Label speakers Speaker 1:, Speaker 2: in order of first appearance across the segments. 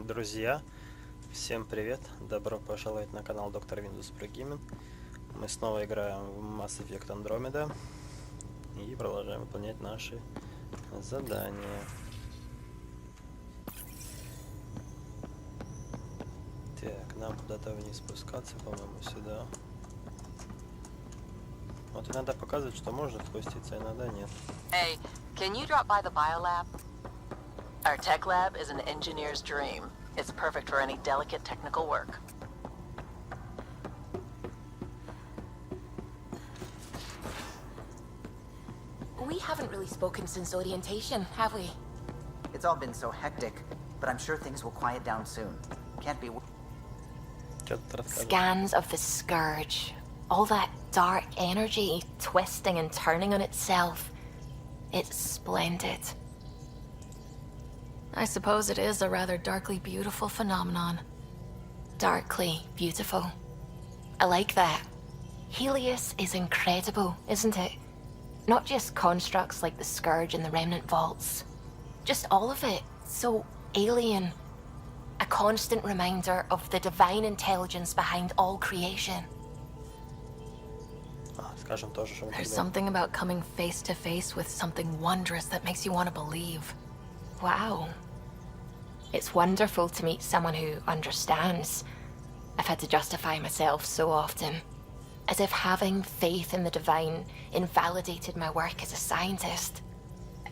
Speaker 1: Друзья, всем привет! Добро пожаловать на канал DrWindows про гейминг. Мы снова играем в Mass Effect Andromeda и продолжаем выполнять наши задания. Так, нам куда-то вниз спускаться, по-моему, сюда. Вот иногда показывает, что можно спуститься, иногда нет.
Speaker 2: Hey, can you drop by the biolab? Our tech lab is an engineer's dream. It's perfect for any delicate technical work.
Speaker 3: We haven't really spoken since orientation, have we?
Speaker 4: It's all been so hectic, but I'm sure things will quiet down soon. Can't be...
Speaker 3: Scans of the Scourge. All that dark energy twisting and turning on itself. It's splendid. I suppose it is a rather darkly beautiful phenomenon. Darkly beautiful. I like that. Helios is incredible, isn't it? Not just constructs like the Scourge and the Remnant Vaults. Just all of it. So alien. A constant reminder of the divine intelligence behind all creation. There's something about coming face to face with something wondrous that makes you want to believe. Wow. It's wonderful to meet someone who understands. I've had to justify myself so often. As if having faith in the divine invalidated my work as a scientist.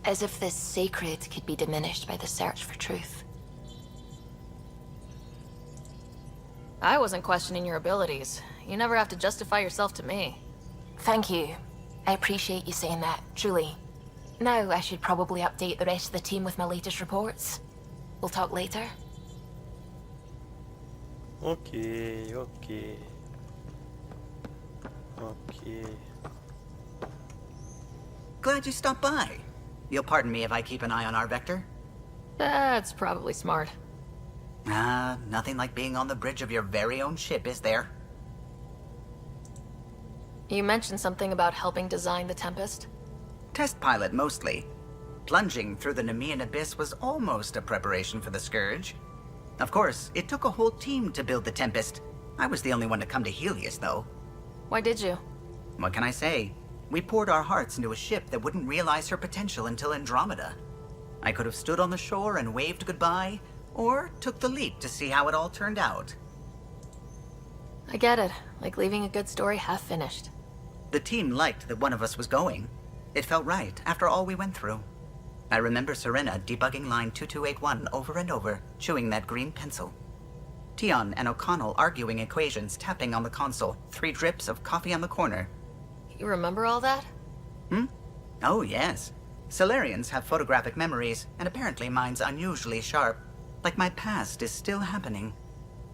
Speaker 3: As if this sacred could be diminished by the search for truth.
Speaker 5: I wasn't questioning your abilities. You never have to justify yourself to me.
Speaker 3: Thank you. I appreciate you saying that, truly. Now I should probably update the rest of the team with my latest reports. We'll talk later.
Speaker 1: Okay.
Speaker 4: Glad you stopped by. You'll pardon me if I keep an eye on our vector?
Speaker 5: That's probably smart.
Speaker 4: Nothing like being on the bridge of your very own ship, is there?
Speaker 5: You mentioned something about helping design the Tempest?
Speaker 4: Test pilot, mostly. Plunging through the Nemean abyss was almost a preparation for the Scourge. Of course, it took a whole team to build the Tempest. I was the only one to come to Helios, though.
Speaker 5: Why did you?
Speaker 4: What can I say? We poured our hearts into a ship that wouldn't realize her potential until Andromeda. I could have stood on the shore and waved goodbye, or took the leap to see how it all turned out.
Speaker 5: I get it. Like leaving a good story half-finished.
Speaker 4: The team liked that one of us was going. It felt right after all we went through. I remember Serena debugging line 2281 over and over, chewing that green pencil. Tion and O'Connell arguing equations, tapping on the console, 3 drips of coffee on the corner.
Speaker 5: You remember all that?
Speaker 4: Oh, yes. Solarians have photographic memories, and apparently mine's unusually sharp. Like my past is still happening.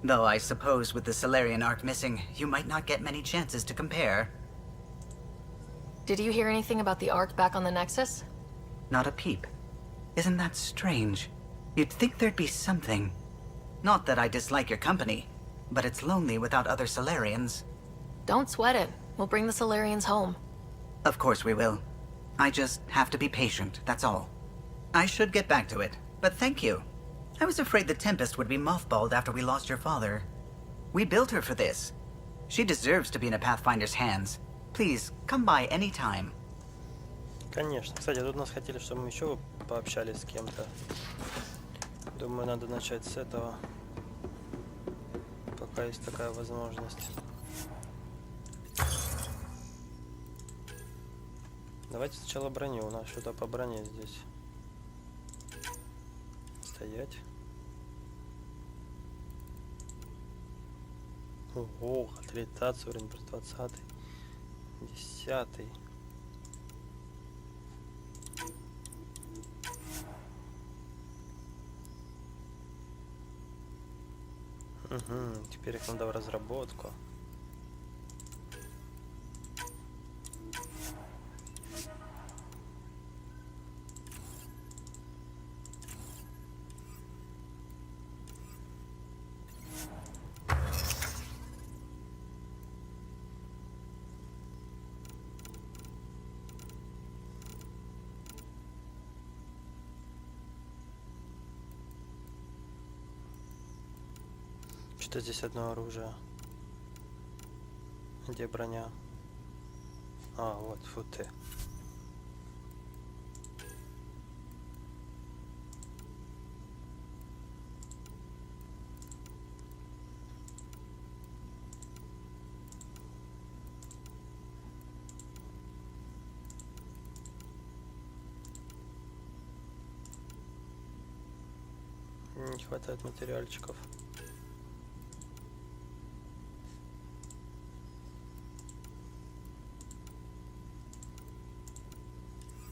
Speaker 4: Though I suppose with the Solarian arc missing, you might not get many chances to compare.
Speaker 5: Did you hear anything about the Ark back on the Nexus?
Speaker 4: Not a peep. Isn't that strange? You'd think there'd be something. Not that I dislike your company, but it's lonely without other Solarians.
Speaker 5: Don't sweat it. We'll bring the Solarians home.
Speaker 4: Of course we will. I just have to be patient, that's all. I should get back to it, but thank you. I was afraid the Tempest would be mothballed after we lost your father. We built her for this. She deserves to be in a Pathfinder's hands. Please, come by any time.
Speaker 1: Конечно. Кстати, тут нас хотели, чтобы мы еще пообщались с кем-то. Думаю, надо начать с этого, пока есть такая возможность. Давайте сначала броню. У нас что-то по броне здесь. Стоять. Ого, отлетаться, уровень плюс 20. 10. Теперь их надо в разработку. Что здесь одно оружие? Где броня? А, вот, фу ты. Не хватает материальчиков.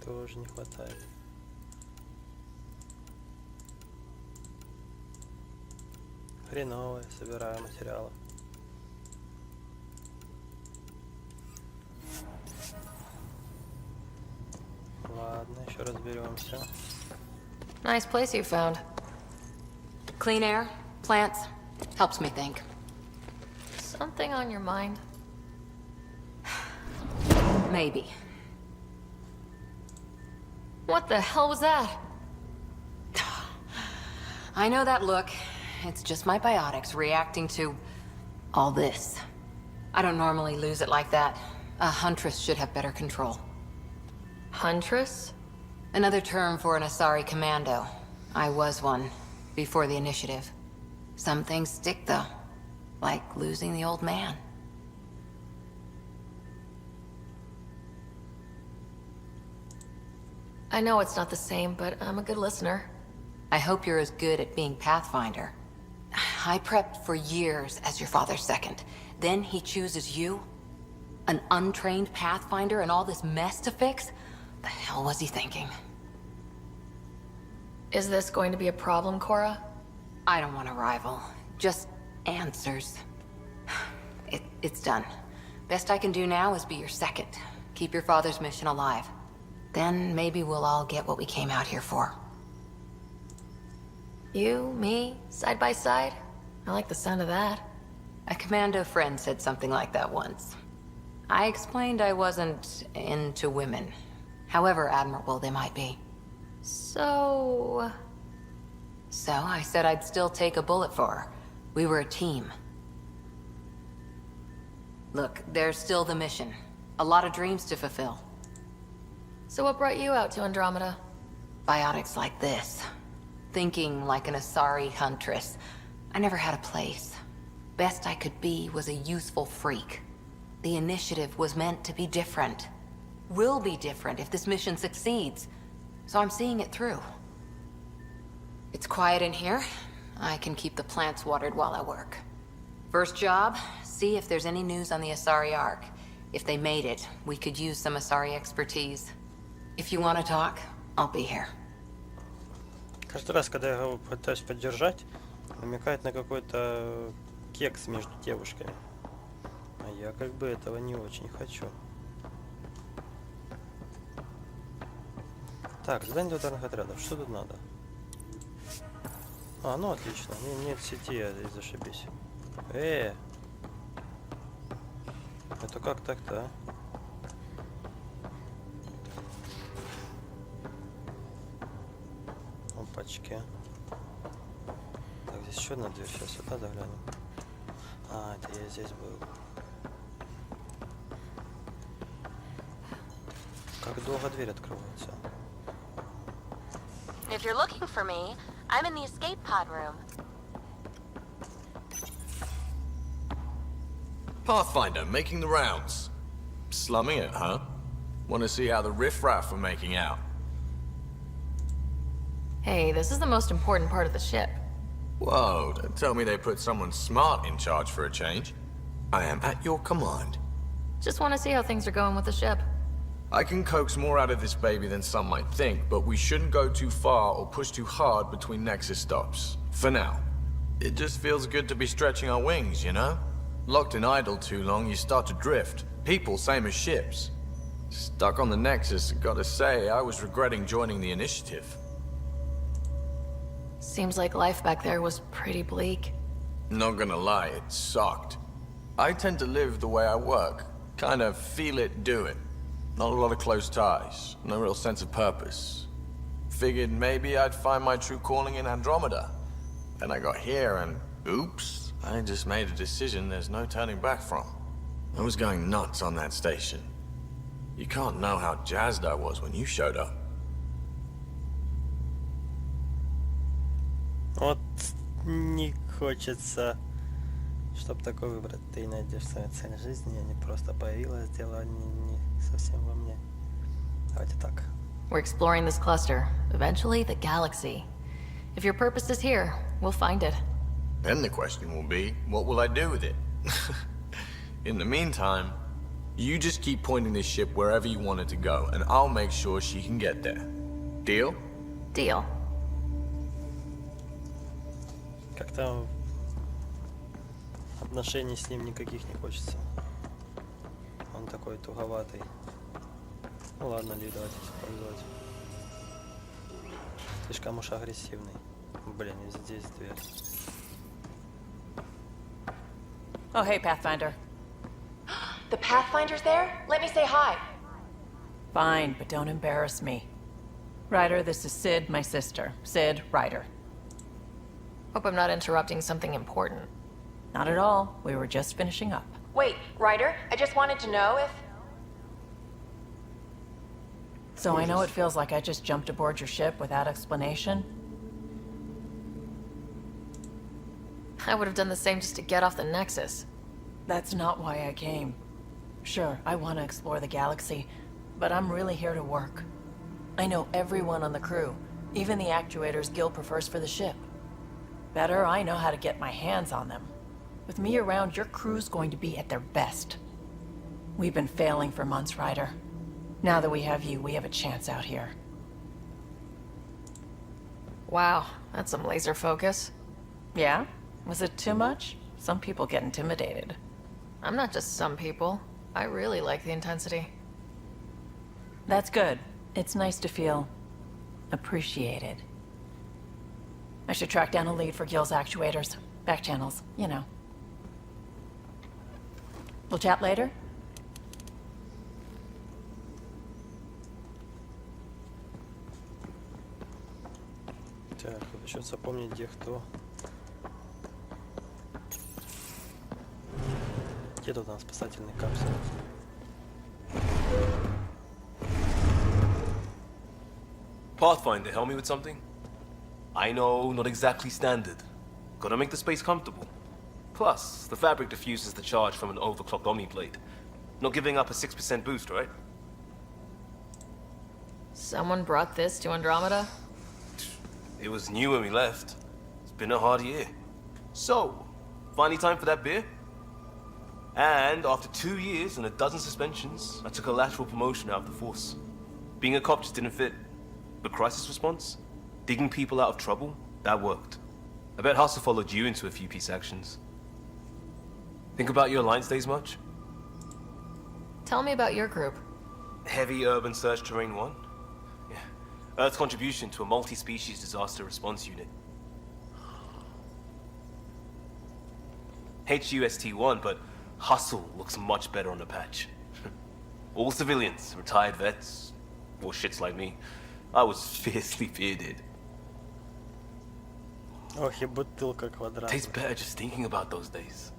Speaker 1: Тоже не хватает. Хреновое, собираю материалы. Ладно, еще разберемся.
Speaker 5: Nice place you found.
Speaker 2: Clean air, plants, helps me think.
Speaker 5: Something on your mind?
Speaker 2: Maybe.
Speaker 5: What the hell was that?
Speaker 2: I know that look. It's just my biotics reacting to all this. I don't normally lose it like that. A huntress should have better control.
Speaker 5: Huntress?
Speaker 2: Another term for an Asari commando. I was one, before the initiative. Some things stick though, like losing the old man.
Speaker 5: I know it's not the same, but I'm a good listener.
Speaker 2: I hope you're as good at being Pathfinder. I prepped for years as your father's second. Then he chooses you? An untrained Pathfinder and all this mess to fix? The hell was he thinking?
Speaker 5: Is this going to be a problem, Cora?
Speaker 2: I don't want a rival. Just answers. It's done. Best I can do now is be your second. Keep your father's mission alive. Then maybe we'll all get what we came out here for.
Speaker 5: You, me, side by side? I like the sound of that.
Speaker 2: A commando friend said something like that once. I explained I wasn't into women, however admirable they might be.
Speaker 5: So
Speaker 2: I said I'd still take a bullet for her. We were a team. Look, there's still the mission. A lot of dreams to fulfill.
Speaker 5: So what brought you out to Andromeda?
Speaker 2: Biotics like this. Thinking like an Asari huntress. I never had a place. Best I could be was a useful freak. The initiative was meant to be different. Will be different if this mission succeeds. So I'm seeing it through. It's quiet in here. I can keep the plants watered while I work. First job, see if there's any news on the Asari Ark. If they made it, we could use some Asari expertise. If you want to talk, I'll be here.
Speaker 1: Каждый раз, когда я его пытаюсь поддержать, намекает на какой-то кекс между девушками. А я как бы этого не очень хочу. Так, задание для ударных отрядов. Что тут надо? А, ну отлично. Нет сети, и зашибись. Это как так-то, а? Опачки. Так, здесь еще одна дверь. Сейчас сюда заглянем. А, это я здесь был. Как долго дверь открывается?
Speaker 6: If you're looking for me, I'm in the escape pod room.
Speaker 7: Pathfinder, making the rounds. Slumming it, huh? Want to see how the riffraff are making out?
Speaker 5: Hey, this is the most important part of the ship.
Speaker 7: Whoa, don't tell me they put someone smart in charge for a change. I am at your command.
Speaker 5: Just want to see how things are going with the ship.
Speaker 7: I can coax more out of this baby than some might think, but we shouldn't go too far or push too hard between Nexus stops. For now. It just feels good to be stretching our wings, you know? Locked in idle too long, you start to drift. People, same as ships. Stuck on the Nexus, gotta say, I was regretting joining the initiative.
Speaker 5: Seems like life back there was pretty bleak.
Speaker 7: Not gonna lie, it sucked. I tend to live the way I work. Kind of feel it, do it. Not a lot of close ties, no real sense of purpose. Figured maybe I'd find my true calling in Andromeda. Then I got here and oops. I just made a decision there's no turning back from. I was going nuts on that station. You can't know how jazzed I was when you showed up.
Speaker 1: Вот не хочется, чтоб такой выбрать. Ты найдешь свою цель жизни, а не просто появилась, дело не совсем во мне. Давайте так.
Speaker 5: We're exploring this cluster, eventually the galaxy. If your purpose is here, we'll find it.
Speaker 7: Then the question will be, what will I do with it? In the meantime, you just keep pointing this ship wherever you want it to go, and I'll make sure she can get there. Deal?
Speaker 5: Deal.
Speaker 1: Как-то отношений с ним никаких не хочется. Он такой туговатый. Ну ладно, Ли, давайте использовать. Слишком уж агрессивный. Блин, и здесь дверь.
Speaker 8: Oh, hey, Pathfinder.
Speaker 2: The Pathfinder's there? Let me say hi.
Speaker 8: Fine, but don't embarrass me. Ryder, this is Sid, my sister. Sid, Ryder.
Speaker 5: Hope I'm not interrupting something important.
Speaker 8: Not at all. We were just finishing up.
Speaker 2: Wait, Ryder, I just wanted to know if...
Speaker 8: So I know it feels like I just jumped aboard your ship without explanation.
Speaker 5: I would have done the same just to get off the Nexus.
Speaker 8: That's not why I came. Sure, I want to explore the galaxy, but I'm really here to work. I know everyone on the crew, even the actuators Gil prefers for the ship. Better, I know how to get my hands on them. With me around, your crew's going to be at their best. We've been failing for months, Ryder. Now that we have you, we have a chance out here.
Speaker 5: Wow, that's some laser focus.
Speaker 8: Yeah? Was it too much? Some people get intimidated.
Speaker 5: I'm not just some people. I really like the intensity.
Speaker 8: That's good. It's nice to feel appreciated. I should track down a lead for Gil's actuators. Back channels, you know. We'll chat later?
Speaker 1: Так, еще запомнить, где кто. Где тут у нас спасательный капсул?
Speaker 9: Pathfinder, help me with something? I know, not exactly standard. Gotta make the space comfortable. Plus, the fabric diffuses the charge from an overclocked Omni blade. Not giving up a 6% boost, right?
Speaker 5: Someone brought this to Andromeda?
Speaker 9: It was new when we left. It's been a hard year. So, finally time for that beer? And after 2 years and a dozen suspensions, I took a lateral promotion out of the force. Being a cop just didn't fit. But crisis response? Digging people out of trouble? That worked. I bet Hustle followed you into a few peace actions. Think about your Alliance days much?
Speaker 5: Tell me about your group.
Speaker 9: Heavy urban search terrain 1? Yeah. Earth's contribution to a multi-species disaster response unit. HUST-1, but Hustle looks much better on the patch. All civilians, retired vets, or shits like me. I was fiercely bearded.
Speaker 1: Ох, и бутылка квадратная.
Speaker 9: Tastes better just thinking about those days.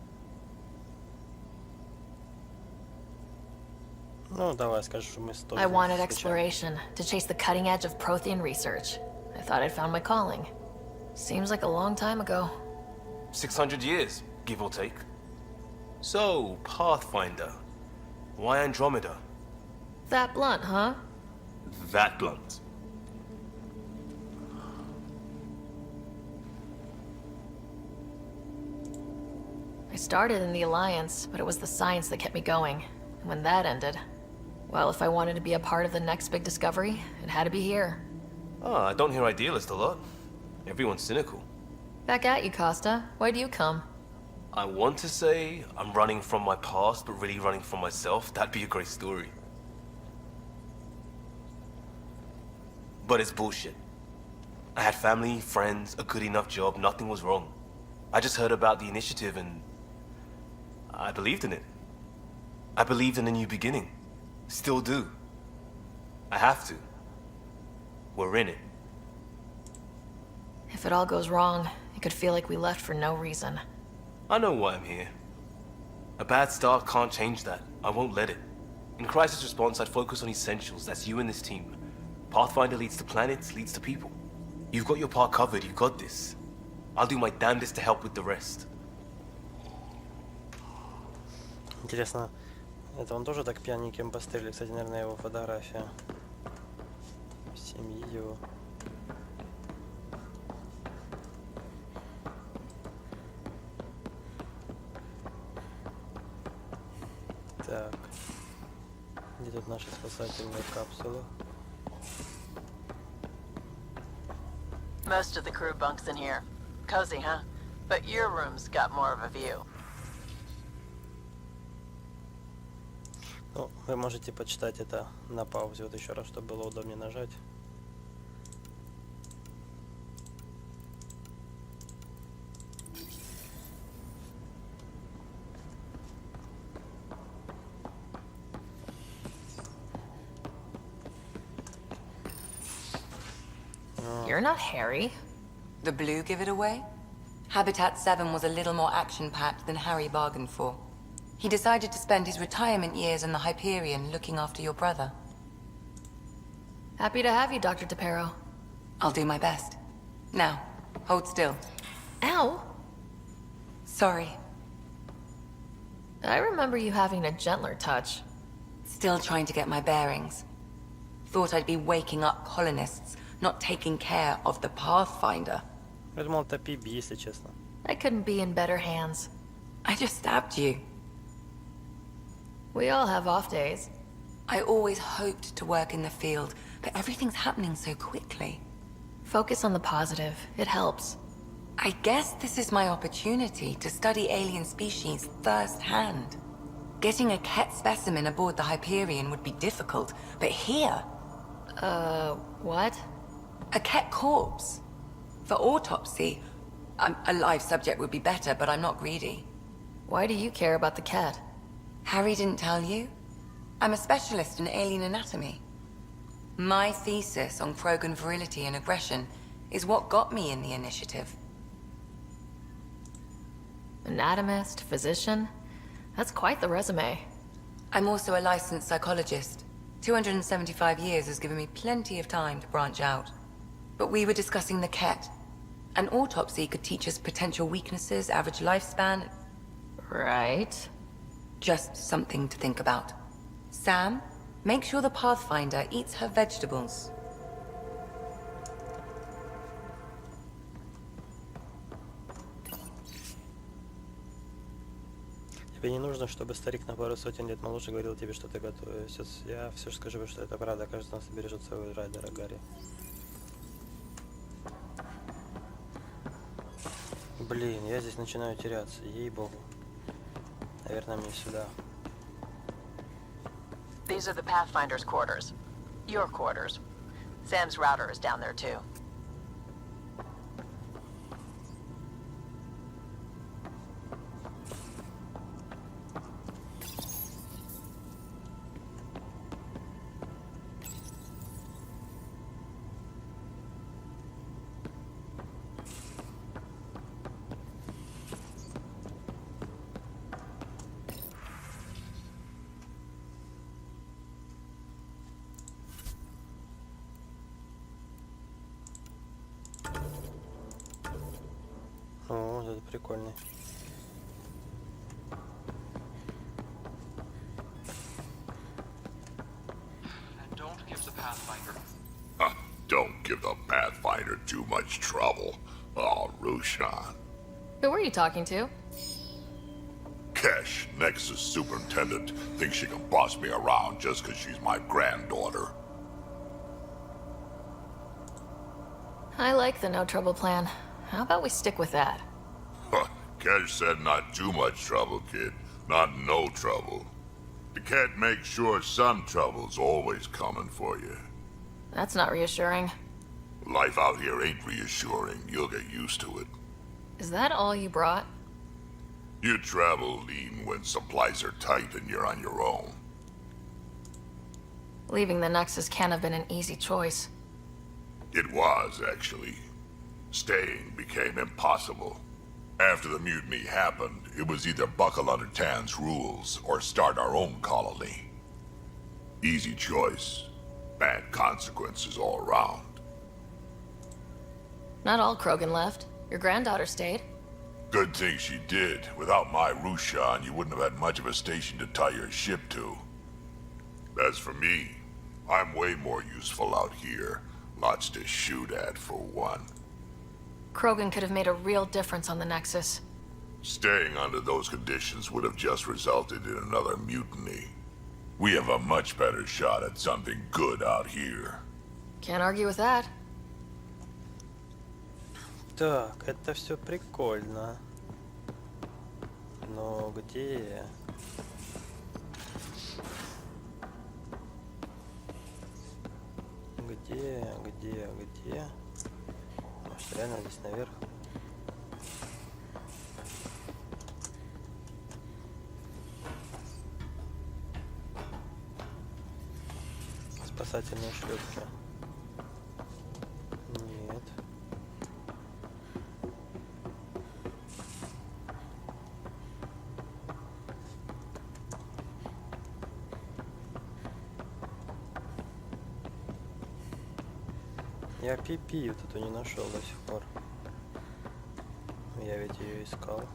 Speaker 1: Ну, давай, скажи, что мы стоим.
Speaker 3: I wanted exploration, to chase the cutting edge of Prothean research. I thought I'd found my calling. Seems like a long time ago.
Speaker 9: 600 years, give or take. So, Pathfinder. Why Andromeda?
Speaker 5: That blunt, huh?
Speaker 9: That blunt.
Speaker 5: I started in the Alliance, but it was the science that kept me going. And when that ended, well, if I wanted to be a part of the next big discovery, it had to be here.
Speaker 9: Ah, I don't hear idealist a lot. Everyone's cynical.
Speaker 5: Back at you, Costa. Why do you come?
Speaker 9: I want to say I'm running from my past, but really running from myself. That'd be a great story. But it's bullshit. I had family, friends, a good enough job, nothing was wrong. I just heard about the initiative and I believed in it. I believed in a new beginning. Still do. I have to. We're in it.
Speaker 5: If it all goes wrong, it could feel like we left for no reason.
Speaker 9: I know why I'm here. A bad start can't change that. I won't let it. In crisis response, I'd focus on essentials. That's you and this team. Pathfinder leads to planets, leads to people. You've got your part covered, you've got this. I'll do my damnedest to help with the rest.
Speaker 1: Интересно, это он тоже так пьяненьким пострелил? Кстати, наверное, его фотография. Семьи его. Так. Где тут наши спасательные капсулы?
Speaker 8: Most of the crew bunks in here. Cozy, huh? But your room's got more of a view.
Speaker 1: Ну, вы можете почитать это на паузе, вот еще раз, чтобы было удобнее нажать.
Speaker 3: You're not Harry.
Speaker 2: The blue give it away? Habitat 7 was a little more action-packed than Harry bargained for. He decided to spend his retirement years in the Hyperion looking after your brother.
Speaker 3: Happy to have you, Dr. DePero.
Speaker 2: I'll do my best. Now, hold still.
Speaker 3: Ow!
Speaker 2: Sorry.
Speaker 3: I remember you having a gentler touch.
Speaker 2: Still trying to get my bearings. Thought I'd be waking up colonists, not taking care of the Pathfinder.
Speaker 1: Я думал, это PB, если честно.
Speaker 3: I couldn't be in better hands.
Speaker 2: I just stabbed you.
Speaker 3: We all have off days.
Speaker 2: I always hoped to work in the field, but everything's happening so quickly.
Speaker 3: Focus on the positive. It helps.
Speaker 2: I guess this is my opportunity to study alien species firsthand. Getting a Ket specimen aboard the Hyperion would be difficult, but here...
Speaker 3: What?
Speaker 2: A Ket corpse. For autopsy, a live subject would be better, but I'm not greedy.
Speaker 3: Why do you care about the cat?
Speaker 2: Harry didn't tell you? I'm a specialist in alien anatomy. My thesis on Krogan virility and aggression is what got me in the initiative.
Speaker 3: Anatomist, physician? That's quite the resume.
Speaker 2: I'm also a licensed psychologist. 275 years has given me plenty of time to branch out. But we were discussing the Ket. An autopsy could teach us potential weaknesses, average lifespan.
Speaker 3: Right.
Speaker 2: Just something to think about. Sam, make sure the Pathfinder eats her vegetables.
Speaker 1: Тебе не нужно, чтобы старик на пару сотен лет моложе говорил тебе, что ты готовишь. Я все же скажу, что это правда. Каждый из нас бережет своего райдера, Гарри. Блин, я здесь начинаю теряться, ей-богу. Наверное, мне сюда.
Speaker 8: These are the Pathfinder's quarters. Your quarters. Sam's router is down there too.
Speaker 1: О, это прикольный.
Speaker 10: Don't give the Pathfinder.
Speaker 11: Don't give the Pathfinder too much trouble. Oh, Rushan.
Speaker 3: Who were you talking to?
Speaker 11: Kesh, Nexus superintendent, thinks she can boss me around just because she's my granddaughter.
Speaker 3: I like the no trouble plan. How about we stick with that?
Speaker 11: Kesh said not too much trouble, kid. Not no trouble. The cat makes sure some trouble's always coming for you.
Speaker 3: That's not reassuring.
Speaker 11: Life out here ain't reassuring. You'll get used to it.
Speaker 3: Is that all you brought?
Speaker 11: You travel lean when supplies are tight and you're on your own.
Speaker 3: Leaving the Nexus can't have been an easy choice.
Speaker 11: It was, actually. Staying became impossible. After the mutiny happened, it was either buckle under Tan's rules or start our own colony. Easy choice. Bad consequences all around.
Speaker 5: Not all Krogan left. Your granddaughter stayed.
Speaker 11: Good thing she did. Without my Rushan, you wouldn't have had much of a station to tie your ship to. As for me, I'm way more useful out here. Lots to shoot at, for one.
Speaker 5: Krogan could have made a real difference on the Nexus.
Speaker 11: Staying under those conditions would have just resulted in another mutiny. We have a much better shot at something good out here.
Speaker 5: Can't argue with that.
Speaker 1: Так, это все прикольно. Но где? Где? Может, реально здесь наверх? Спасательные шлюпки. Нет. Я пипи вот эту не нашел до сих пор. Я ведь ее искал.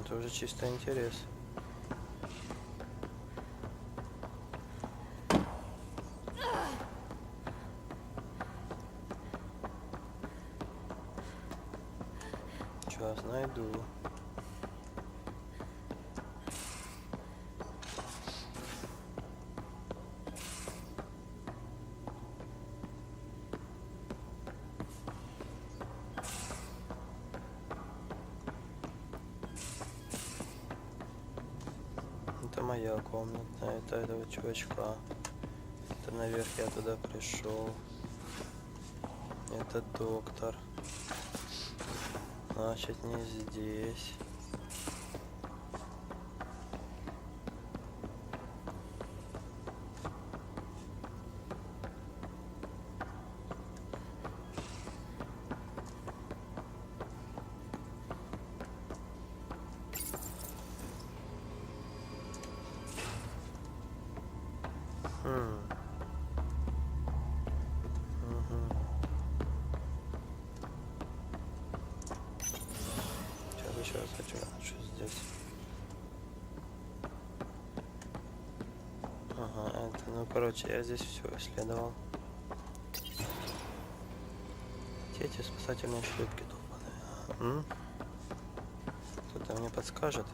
Speaker 1: Это уже чисто интерес. Сейчас найду. Это моя комната, это этого чувачка. Это наверх я туда пришел. Это доктор. Значит, не здесь. Сейчас хочу, что здесь. Ага, это, ну короче, я здесь все исследовал. Эти спасательные шлюпки тупаные. Кто-то мне подскажет.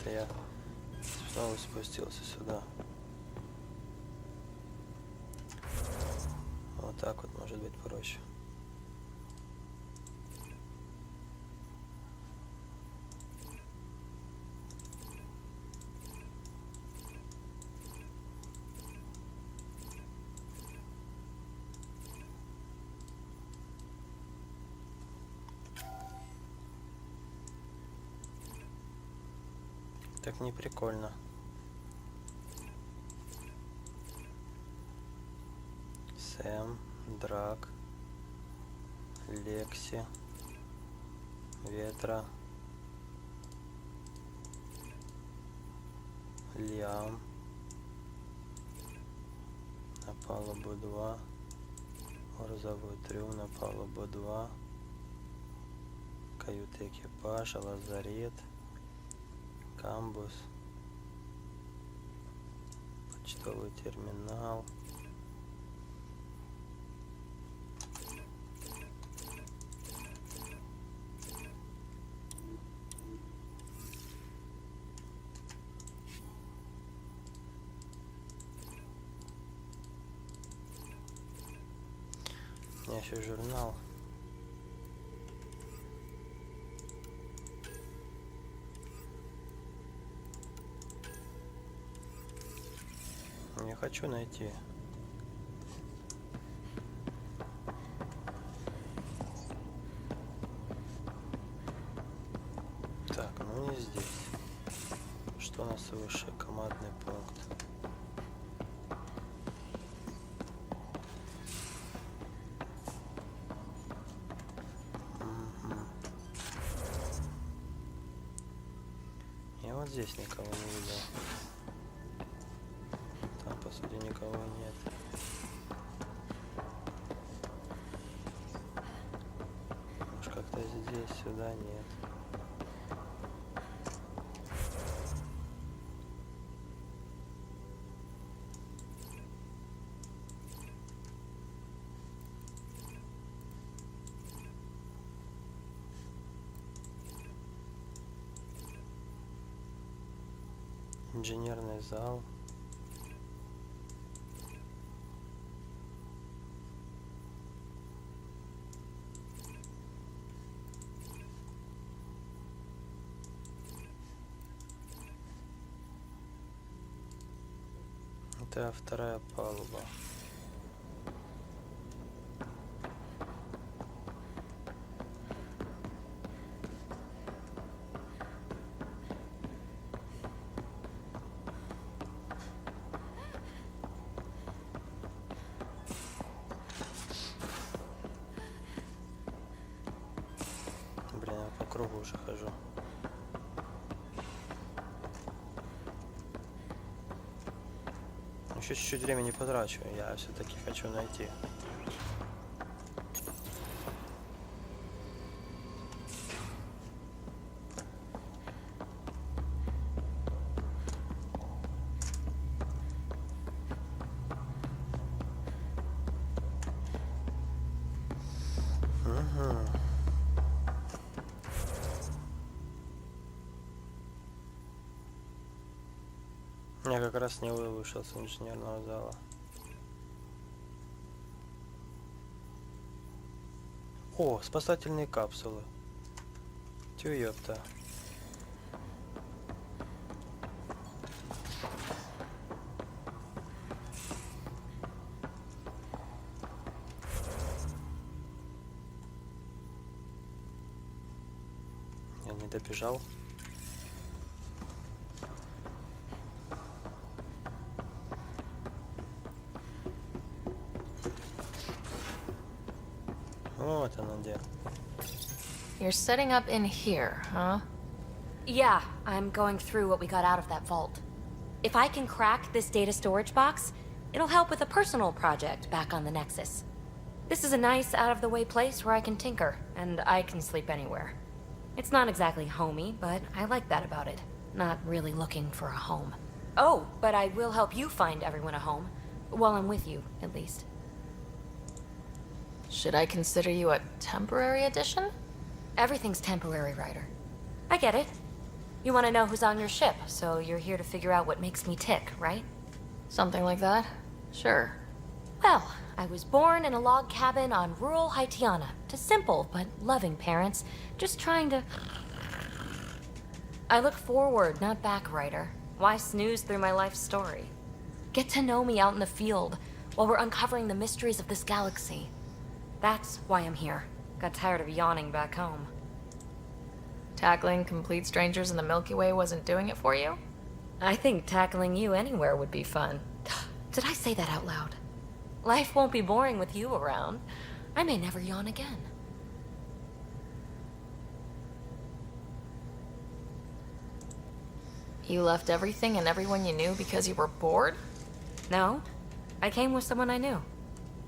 Speaker 1: Это я снова спустился сюда. Вот так вот может быть проще. Так не прикольно. Сэм, Драк, Лекси, Ветра, Лиам, на палубу 2, грузовой трюм на палубу 2, каюта экипажа, лазарет, камбус, почтовый терминал, меня еще журнал. Не хочу найти. Так, ну не здесь. Что у нас выше? Командный пункт. Я вот здесь никого не видел. Там, по сути, никого нет. Может, как-то здесь, сюда нет. Инженерный зал. Это вторая палуба. Блин, я по кругу уже хожу. Еще чуть-чуть времени потрачу, я все-таки хочу найти. Я как раз не вышел с инженерного зала. О, спасательные капсулы. Тю, ёпта. Я не добежал. Вот оно где.
Speaker 5: You're setting up in here, huh?
Speaker 6: Yeah, I'm going through what we got out of that vault. If I can crack this data storage box, it'll help with a personal project back on the Nexus. This is a nice, out-of-the-way place where I can tinker, and I can sleep anywhere. It's not exactly homey, but I like that about it. Not really looking for a home. Oh, but I will help you find everyone a home. While I'm with you, at least.
Speaker 5: Should I consider you a temporary addition?
Speaker 6: Everything's temporary, Ryder. I get it. You want to know who's on your ship, so you're here to figure out what makes me tick, right?
Speaker 5: Something like that? Sure.
Speaker 6: Well, I was born in a log cabin on rural Haitiana to simple but loving parents, just trying to... I look forward, not back, Ryder. Why snooze through my life story? Get to know me out in the field while we're uncovering the mysteries of this galaxy. That's why I'm here. Got tired of yawning back home.
Speaker 5: Tackling complete strangers in the Milky Way wasn't doing it for you?
Speaker 6: I think tackling you anywhere would be fun. Did I say that out loud? Life won't be boring with you around. I may never yawn again.
Speaker 5: You left everything and everyone you knew because you were bored?
Speaker 6: No, I came with someone I knew.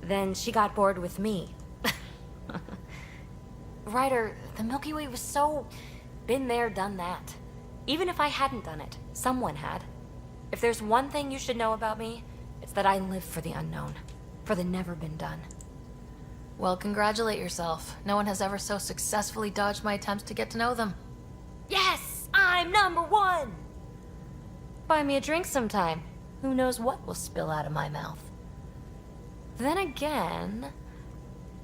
Speaker 6: Then she got bored with me. Ryder, the Milky Way was so... been there, done that. Even if I hadn't done it, someone had. If there's one thing you should know about me, it's that I live for the unknown. For the never been done.
Speaker 5: Well, congratulate yourself. No one has ever so successfully dodged my attempts to get to know them.
Speaker 6: Yes! I'm #1! Buy me a drink sometime. Who knows what will spill out of my mouth. Then again...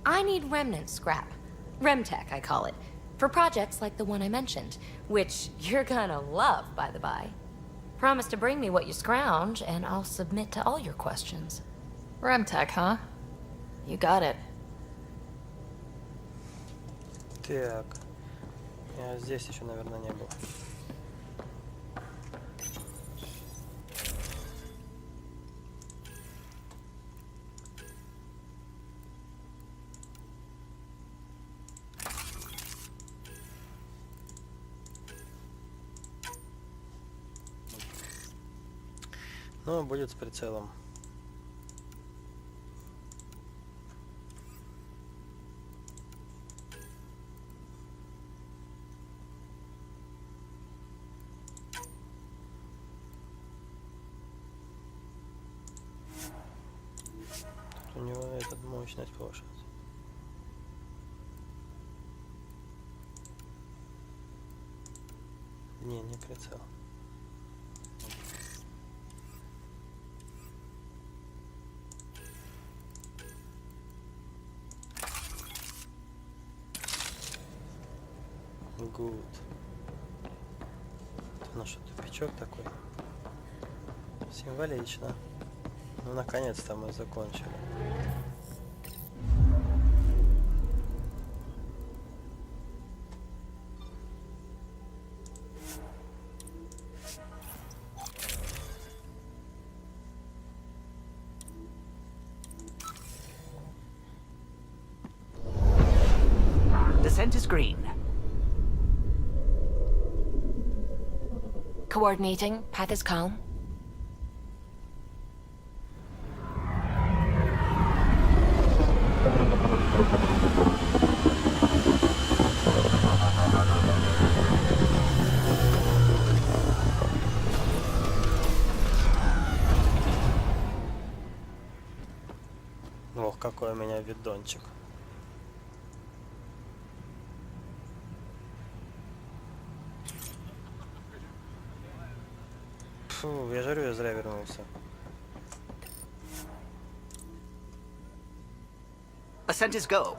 Speaker 6: I need remnant scrap. Remtech, I call it. For projects like the one I mentioned, which you're gonna love, by the by. Promise to bring me what you scrounge, and I'll submit to all your questions.
Speaker 5: Remtech, huh? You got it.
Speaker 1: Так. Я здесь еще, наверное, не был. Ну, будет с прицелом. У него этот мощность повышается. Не прицел. Good. Ну что, тупичок такой. Символично. Ну, наконец-то мы закончили.
Speaker 4: Descent is green.
Speaker 2: Coordinating. Path is calm.
Speaker 1: Ох, какой у меня видончик. Фу, я жарю, я зря вернулся.
Speaker 4: Ascent is go.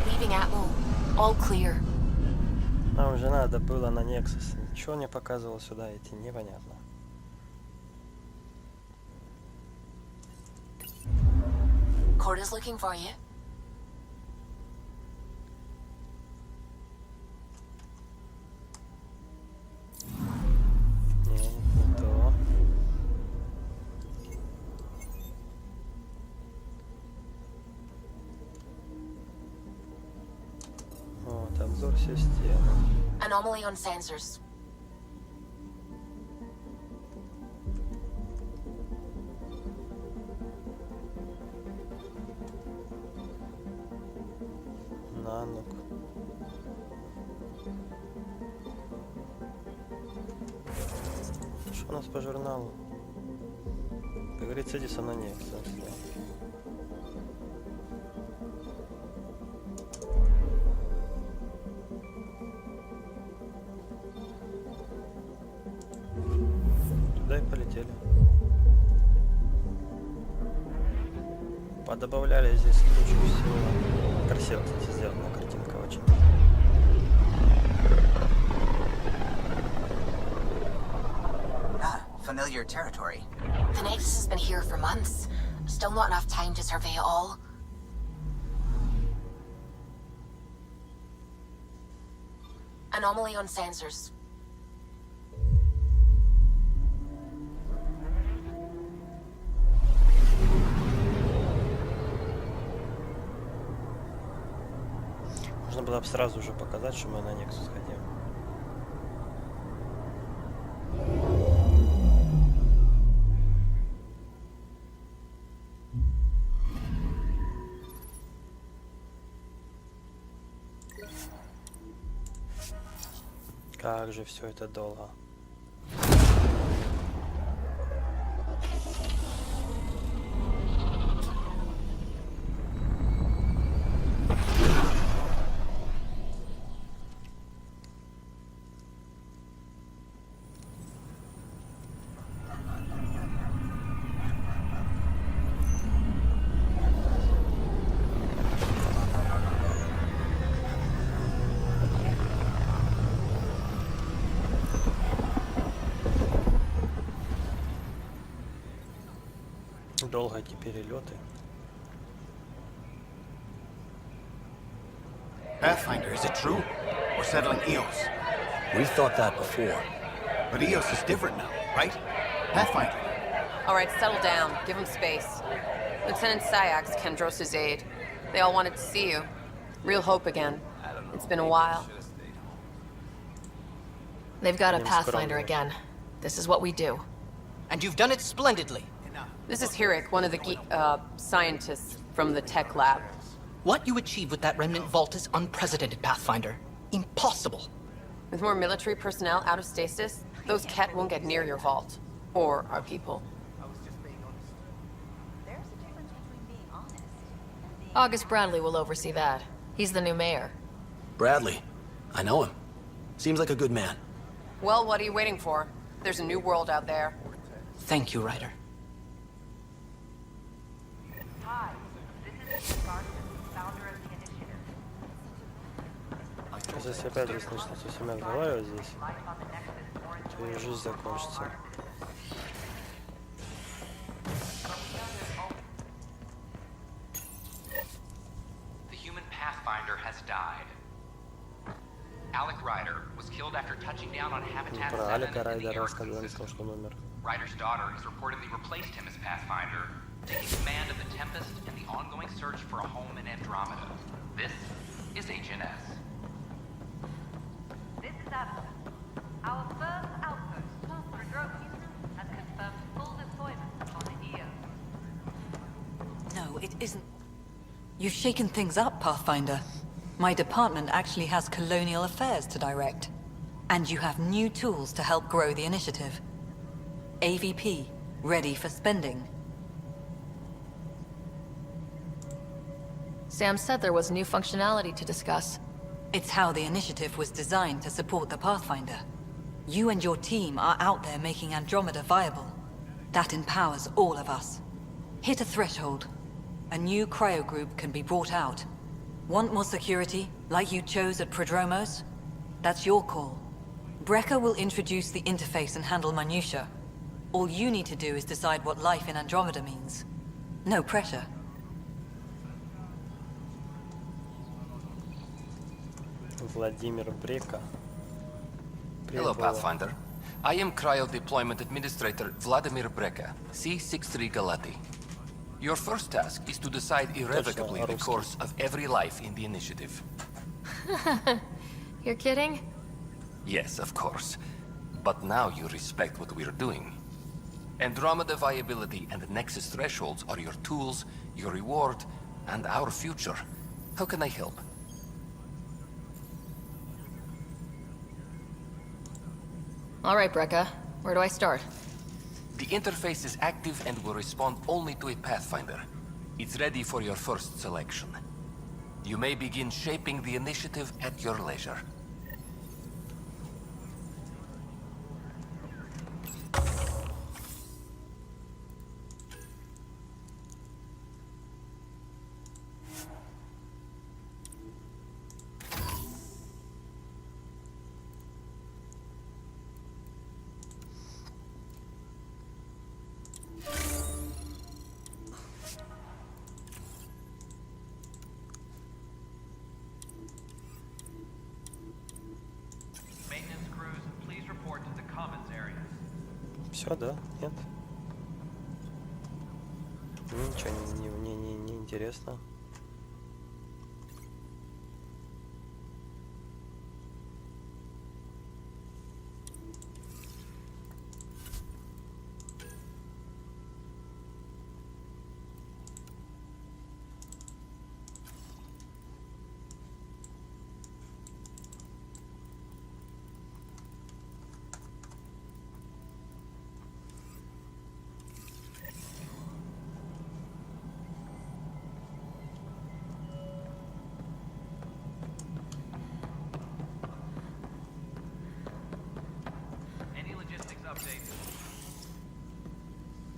Speaker 2: Leaving Atmo. All clear.
Speaker 1: Нам же надо было на Nexus. Чего мне показывал сюда идти, непонятно.
Speaker 2: Corda's looking for you.
Speaker 1: Не то. Вот, обзор системы.
Speaker 2: Anomaly on sensors.
Speaker 1: На, ну-ка. Что у нас по журналу? Поговорить с Эдисом на Nexus. Туда и полетели. Подобавляли здесь кучу всего. Красиво, кстати, сделана картинка очень.
Speaker 4: Familiar territory.
Speaker 2: The Nexus has been here for months. Still not enough time to survey it all. Anomaly on sensors.
Speaker 1: Можно было бы сразу же показать, что мы на Nexus хотим. Как же все это долго. Долго эти перелеты.
Speaker 12: Pathfinder, is it true? We're settling Eos.
Speaker 13: We've thought that before.
Speaker 12: But Eos is different now, right? Pathfinder.
Speaker 14: All right, settle down. Give him space. Lieutenant Syax, Kendros' aide. They all wanted to see you. Real hope again. It's been a while.
Speaker 5: They've got a Pathfinder again. This is what we do.
Speaker 13: And you've done it splendidly.
Speaker 14: This is Hirik, one of the scientists from the tech lab.
Speaker 13: What you achieved with that remnant vault is unprecedented, Pathfinder. Impossible.
Speaker 14: With more military personnel out of stasis, those Ket won't get near your vault. Or our people.
Speaker 5: August Bradley will oversee that. He's the new mayor.
Speaker 13: Bradley. I know him. Seems like a good man.
Speaker 14: Well, what are you waiting for? There's a new world out there.
Speaker 13: Thank you, Ryder.
Speaker 15: Hi, this is Garden, founder of the initiative.
Speaker 1: Если опять раз начнут со всеми разговаривать здесь, то и жизнь закончится.
Speaker 10: The human Pathfinder has died. Alec Ryder was killed after touching down on Habitat 7 in the Air. Ryder's daughter has reportedly replaced him as Pathfinder, taking command of the Tempest and the ongoing search for a home in Andromeda. This is HNS.
Speaker 15: This is Absa. Our first outpost, Rodriguez, has confirmed full deployment on the EO.
Speaker 16: No, it isn't. You've shaken things up, Pathfinder. My department actually has colonial affairs to direct. And you have new tools to help grow the initiative. AVP, ready for spending.
Speaker 5: Sam said there was new functionality to discuss.
Speaker 16: It's how the initiative was designed to support the Pathfinder. You and your team are out there making Andromeda viable. That empowers all of us. Hit a threshold. A new cryo group can be brought out. Want more security, like you chose at Prodromos? That's your call. Brecker will introduce the interface and handle minutiae. All you need to do is decide what life in Andromeda means. No pressure.
Speaker 1: Владимир Брека.
Speaker 17: Hello, Pathfinder. I am Cryo Deployment Administrator Vladimir Breka, C-63 Galati. Your first task is to decide irrevocably the course of every life in the initiative.
Speaker 5: You're kidding?
Speaker 17: Yes, of course. But now you respect what we're doing. Andromeda viability and Nexus thresholds are your tools, your reward, and our future. How can I help?
Speaker 5: All right, Brecca. Where do I start?
Speaker 17: The interface is active and will respond only to a Pathfinder. It's ready for your first selection. You may begin shaping the initiative at your leisure.
Speaker 1: Все, да? Нет? Ничего не интересно.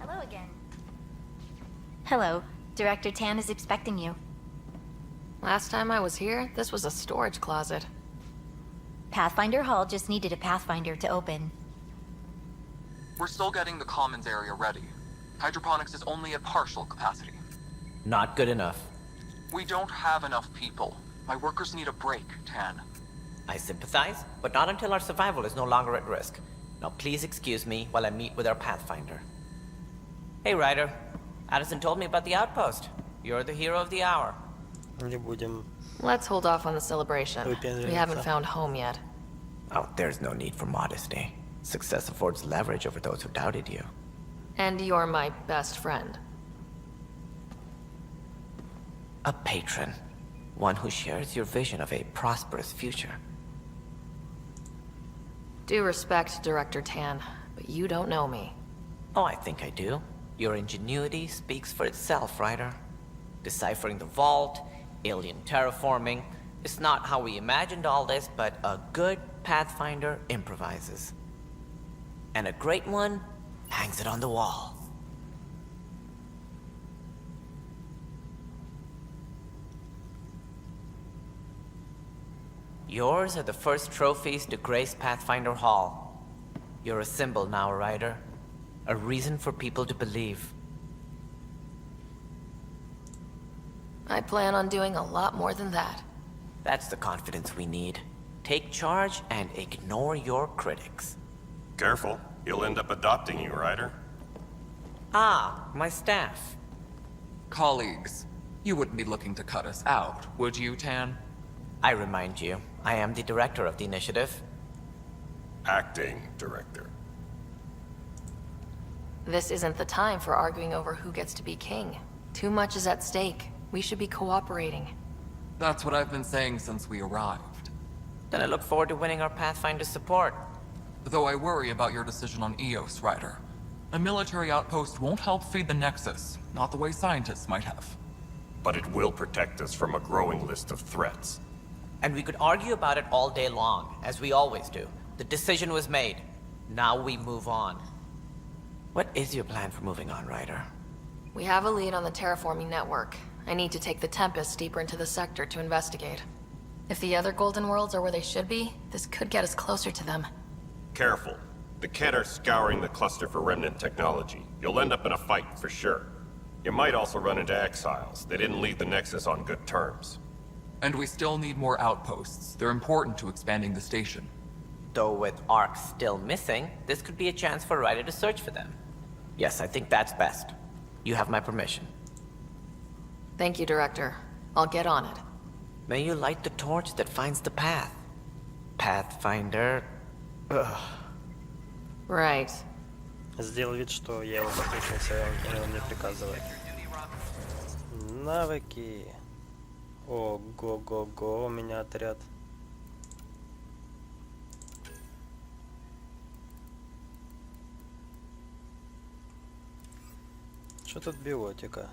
Speaker 15: Hello again. Hello. Director Tan is expecting you.
Speaker 5: Last time I was here, this was a storage closet.
Speaker 15: Pathfinder Hall just needed a Pathfinder to open.
Speaker 10: We're still getting the commons area ready.
Speaker 17: Hydroponics is only at partial capacity.
Speaker 18: Not good enough.
Speaker 17: We don't have enough people. My workers need a break, Tan.
Speaker 18: I sympathize, but not until our survival is no longer at risk. Now please excuse me while I meet with our Pathfinder. Hey, Ryder. Addison told me about the outpost. You're the hero of the hour.
Speaker 1: Не будем.
Speaker 5: Let's hold off on the celebration. We haven't found home yet.
Speaker 18: Oh, there's no need for modesty. Success affords leverage over those who doubted you.
Speaker 5: And you're my best friend.
Speaker 18: A patron. One who shares your vision of a prosperous future.
Speaker 5: Due respect, Director Tan, but you don't know me.
Speaker 18: Oh, I think I do. Your ingenuity speaks for itself, Ryder. Deciphering the vault, alien terraforming. It's not how we imagined all this, but a good Pathfinder improvises. And a great one hangs it on the wall. Yours are the first trophies to grace Pathfinder Hall. You're a symbol now, Ryder. A reason for people to believe.
Speaker 5: I plan on doing a lot more than that.
Speaker 18: That's the confidence we need. Take charge and ignore your critics.
Speaker 19: Careful. He'll end up adopting you, Ryder.
Speaker 18: Ah, my staff.
Speaker 17: Colleagues, you wouldn't be looking to cut us out, would you, Tan?
Speaker 18: I remind you, I am the director of the initiative.
Speaker 19: Acting director.
Speaker 5: This isn't the time for arguing over who gets to be king. Too much is at stake. We should be cooperating.
Speaker 17: That's what I've been saying since we arrived.
Speaker 18: Then I look forward to winning our Pathfinder's support.
Speaker 17: Though I worry about your decision on Eos, Ryder. A military outpost won't help feed the Nexus, not the way scientists might have.
Speaker 19: But it will protect us from a growing list of threats.
Speaker 18: And we could argue about it all day long, as we always do. The decision was made. Now we move on. What is your plan for moving on, Ryder?
Speaker 5: We have a lead on the terraforming network. I need to take the Tempest deeper into the sector to investigate. If the other Golden Worlds are where they should be, this could get us closer to them.
Speaker 19: Careful. The Kett are scouring the cluster for remnant technology. You'll end up in a fight for sure. You might also run into exiles. They didn't leave the Nexus on good terms.
Speaker 17: And we still need more outposts. They're important to expanding the station.
Speaker 18: Though with Ark still missing, this could be a chance for Ryder to search for them. Yes, I think that's best. You have my permission.
Speaker 5: Thank you, Director. I'll get on it.
Speaker 18: May you light the torch that finds the path. Pathfinder... Ugh.
Speaker 5: Right.
Speaker 1: Сделал вид, что я его послушался, и он мне приказывает. Навыки. Ого-го-го, у меня отряд. Что тут биотика?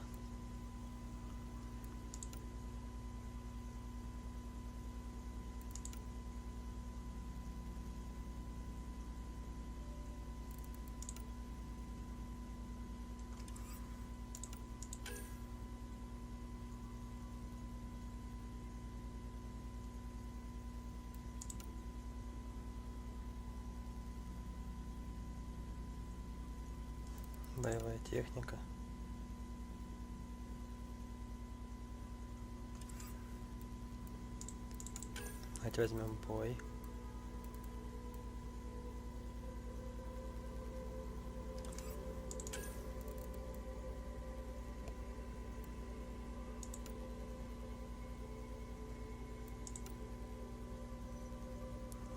Speaker 1: Боевая техника. Давайте возьмем бой.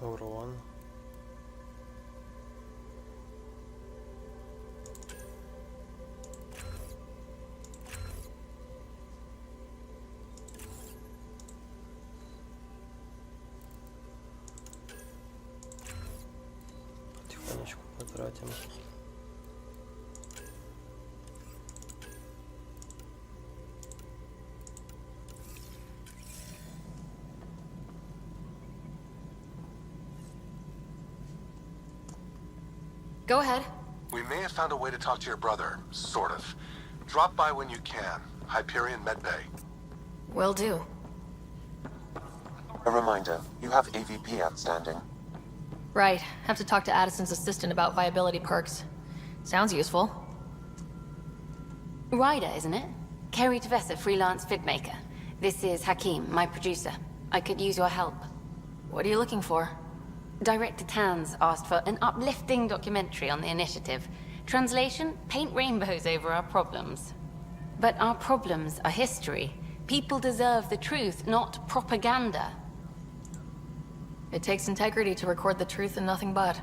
Speaker 1: Урон. Потихонечку потратим.
Speaker 5: Go ahead.
Speaker 20: We may have found a way to talk to your brother, sort of. Drop by when you can. Hyperion Medbay.
Speaker 5: Will do.
Speaker 21: A reminder, you have AVP outstanding.
Speaker 5: Right. Have to talk to Addison's assistant about viability perks. Sounds useful.
Speaker 6: Ryder, isn't it? Kerry Tavessa, freelance vidmaker. This is Hakim, my producer. I could use your help.
Speaker 5: What are you looking for?
Speaker 6: Director Tans asked for an uplifting documentary on the initiative. Translation, paint rainbows over our problems. But our problems are history. People deserve the truth, not propaganda.
Speaker 5: It takes integrity to record the truth and nothing but.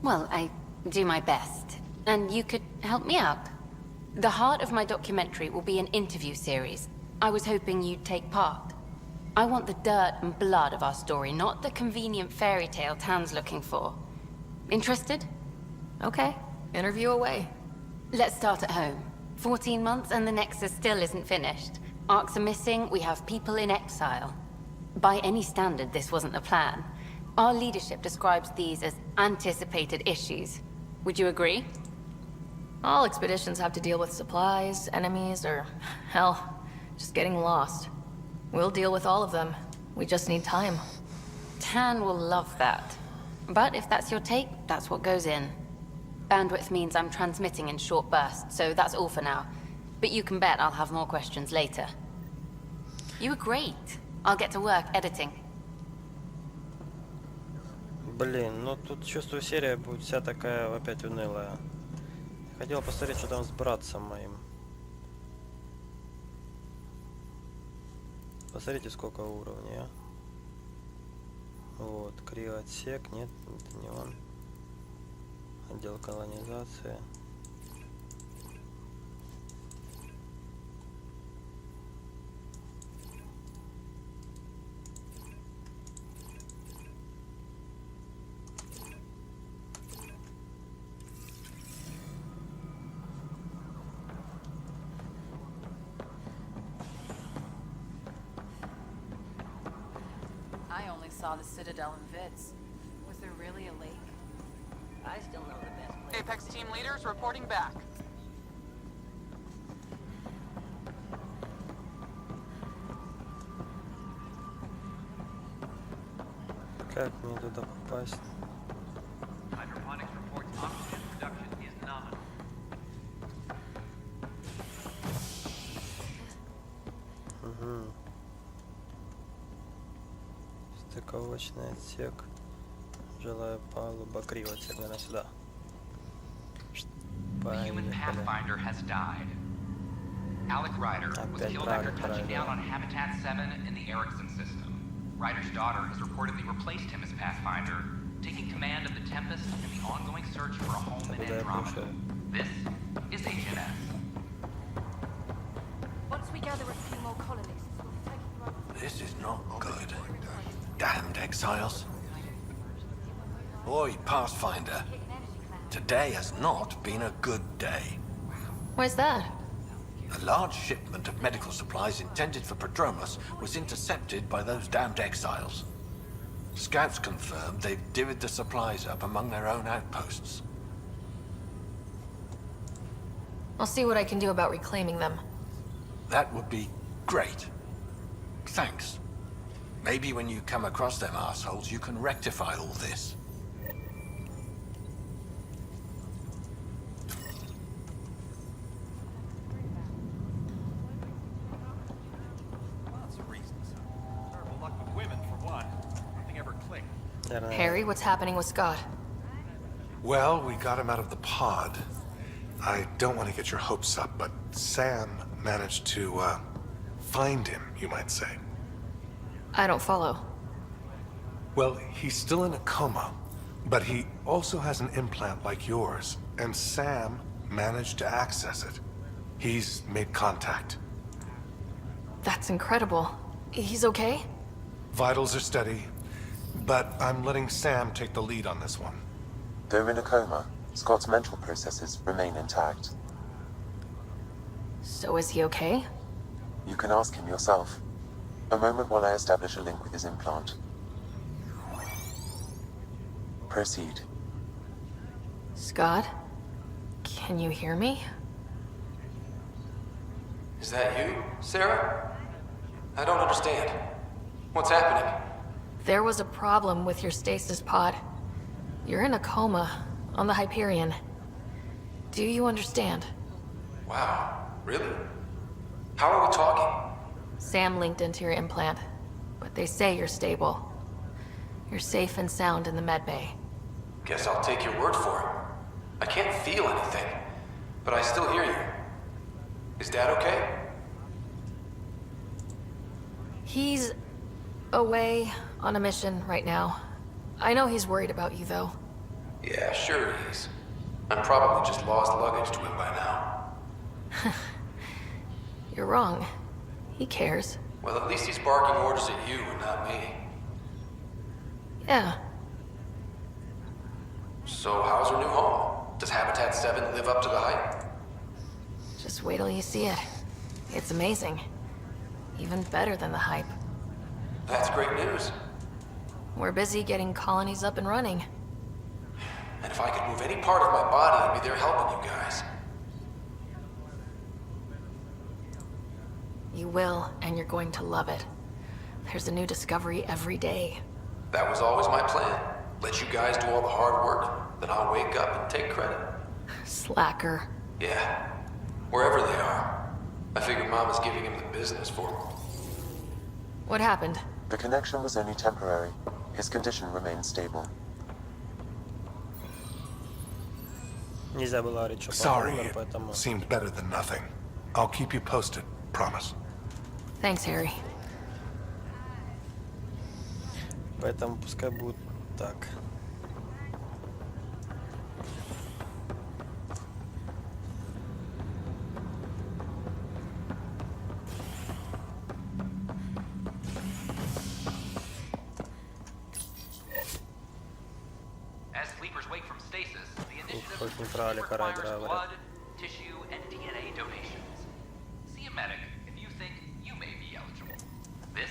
Speaker 6: Well, I do my best. And you could help me out. The heart of my documentary will be an interview series. I was hoping you'd take part. I want the dirt and blood of our story, not the convenient fairy tale Tan's looking for. Interested?
Speaker 5: Okay. Interview away.
Speaker 6: Let's start at home. 14 months and the Nexus still isn't finished. Arcs are missing, we have people in exile. By any standard, this wasn't the plan. Our leadership describes these as anticipated issues. Would you agree?
Speaker 5: All expeditions have to deal with supplies, enemies, or, hell, just getting lost. We'll deal with all of them. We just need time.
Speaker 6: Tan will love that. But if that's your take, that's what goes in. Bandwidth means I'm transmitting in short bursts, so that's all for now. But you can bet I'll have more questions later. You were great. I'll get to work editing.
Speaker 1: Блин, ну тут чувствую, серия будет вся такая опять унылая. Хотел посмотреть, что там с братцем моим. Посмотрите, сколько уровней, а. Вот, криоотсек, нет, это не он. Отдел колонизации.
Speaker 7: I only saw the Citadel in vids. Was there really a lake? I still know the best place.
Speaker 22: Apex team leaders reporting back.
Speaker 1: Как мне туда попасть?
Speaker 10: Hydroponics reports oxygen production is nominal.
Speaker 1: Угу. Стыковочный отсек. Жилая палуба, криоотсек, наверное, сюда.
Speaker 10: The human pathfinder has died. Alec Ryder was killed after touching down on Habitat 7 in the Erickson system. Ryder's daughter has reportedly replaced him as Pathfinder, taking command of the Tempest in the ongoing search for a home in Andromeda. This is Agent S.
Speaker 15: Once we gather a few more colonists, we'll take you up.
Speaker 12: This is not good. Damned exiles. Oi, Pathfinder. Today has not been a good day.
Speaker 5: Why's that?
Speaker 12: A large shipment of medical supplies intended for Prodromus was intercepted by those damned exiles. Scouts confirmed they've divvied the supplies up among their own outposts.
Speaker 5: I'll see what I can do about reclaiming them.
Speaker 12: That would be great. Thanks. Maybe when you come across them assholes, you can rectify all this.
Speaker 5: Harry, what's happening with Scott?
Speaker 20: Well, we got him out of the pod. I don't want to get your hopes up, but Sam managed to, find him, you might say.
Speaker 5: I don't follow.
Speaker 20: Well, he's still in a coma, but he also has an implant like yours, and Sam managed to access it. He's made contact.
Speaker 5: That's incredible. He's okay?
Speaker 20: Vitals are steady, but I'm letting Sam take the lead on this one.
Speaker 21: Though in a coma, Scott's mental processes remain intact.
Speaker 5: So is he okay?
Speaker 21: You can ask him yourself. A moment while I establish a link with his implant. Proceed.
Speaker 5: Scott? Can you hear me?
Speaker 17: Is that you, Sarah? I don't understand. What's happening?
Speaker 5: There was a problem with your stasis pod. You're in a coma on the Hyperion. Do you understand?
Speaker 17: Wow.
Speaker 8: Really? How are we talking?
Speaker 5: Sam linked into your implant, but they say you're stable. You're safe and sound in the medbay.
Speaker 8: Guess I'll take your word for it. I can't feel anything, but I still hear you. Is Dad okay?
Speaker 5: He's away on a mission right now. I know he's worried about you, though.
Speaker 8: Yeah, sure he is. I'm probably just lost luggage to him by now.
Speaker 5: You're wrong. He cares.
Speaker 8: Well, at least he's barking orders at you and not me.
Speaker 5: Yeah.
Speaker 8: So how's her new home? Does Habitat 7 live up to the hype?
Speaker 5: Just wait till you see it. It's amazing. Even better than the hype.
Speaker 8: That's great news.
Speaker 5: We're busy getting colonies up and running.
Speaker 8: And if I could move any part of my body, I'd be there helping you guys.
Speaker 5: You will, and you're going to love it. There's a new discovery every day.
Speaker 8: That was always my plan. Let you guys do all the hard work, then I'll wake up and take credit.
Speaker 5: Slacker.
Speaker 8: Yeah. Wherever they are. I figure Mama's giving him the business for him.
Speaker 5: What happened?
Speaker 21: The connection was only temporary. His condition remains stable.
Speaker 1: Нельзя было говорить, что
Speaker 20: Sorry,
Speaker 1: умер, поэтому...
Speaker 20: it seemed better than nothing. I'll keep you posted, promise.
Speaker 5: Thanks, Harry.
Speaker 1: Поэтому пускай будет так.
Speaker 10: As sleepers wake from stasis, the initiative
Speaker 1: Хоть не про Алика Райдера,
Speaker 10: requires
Speaker 1: а
Speaker 10: blood, tissue, and DNA donations. See a medic if you think you may be eligible. This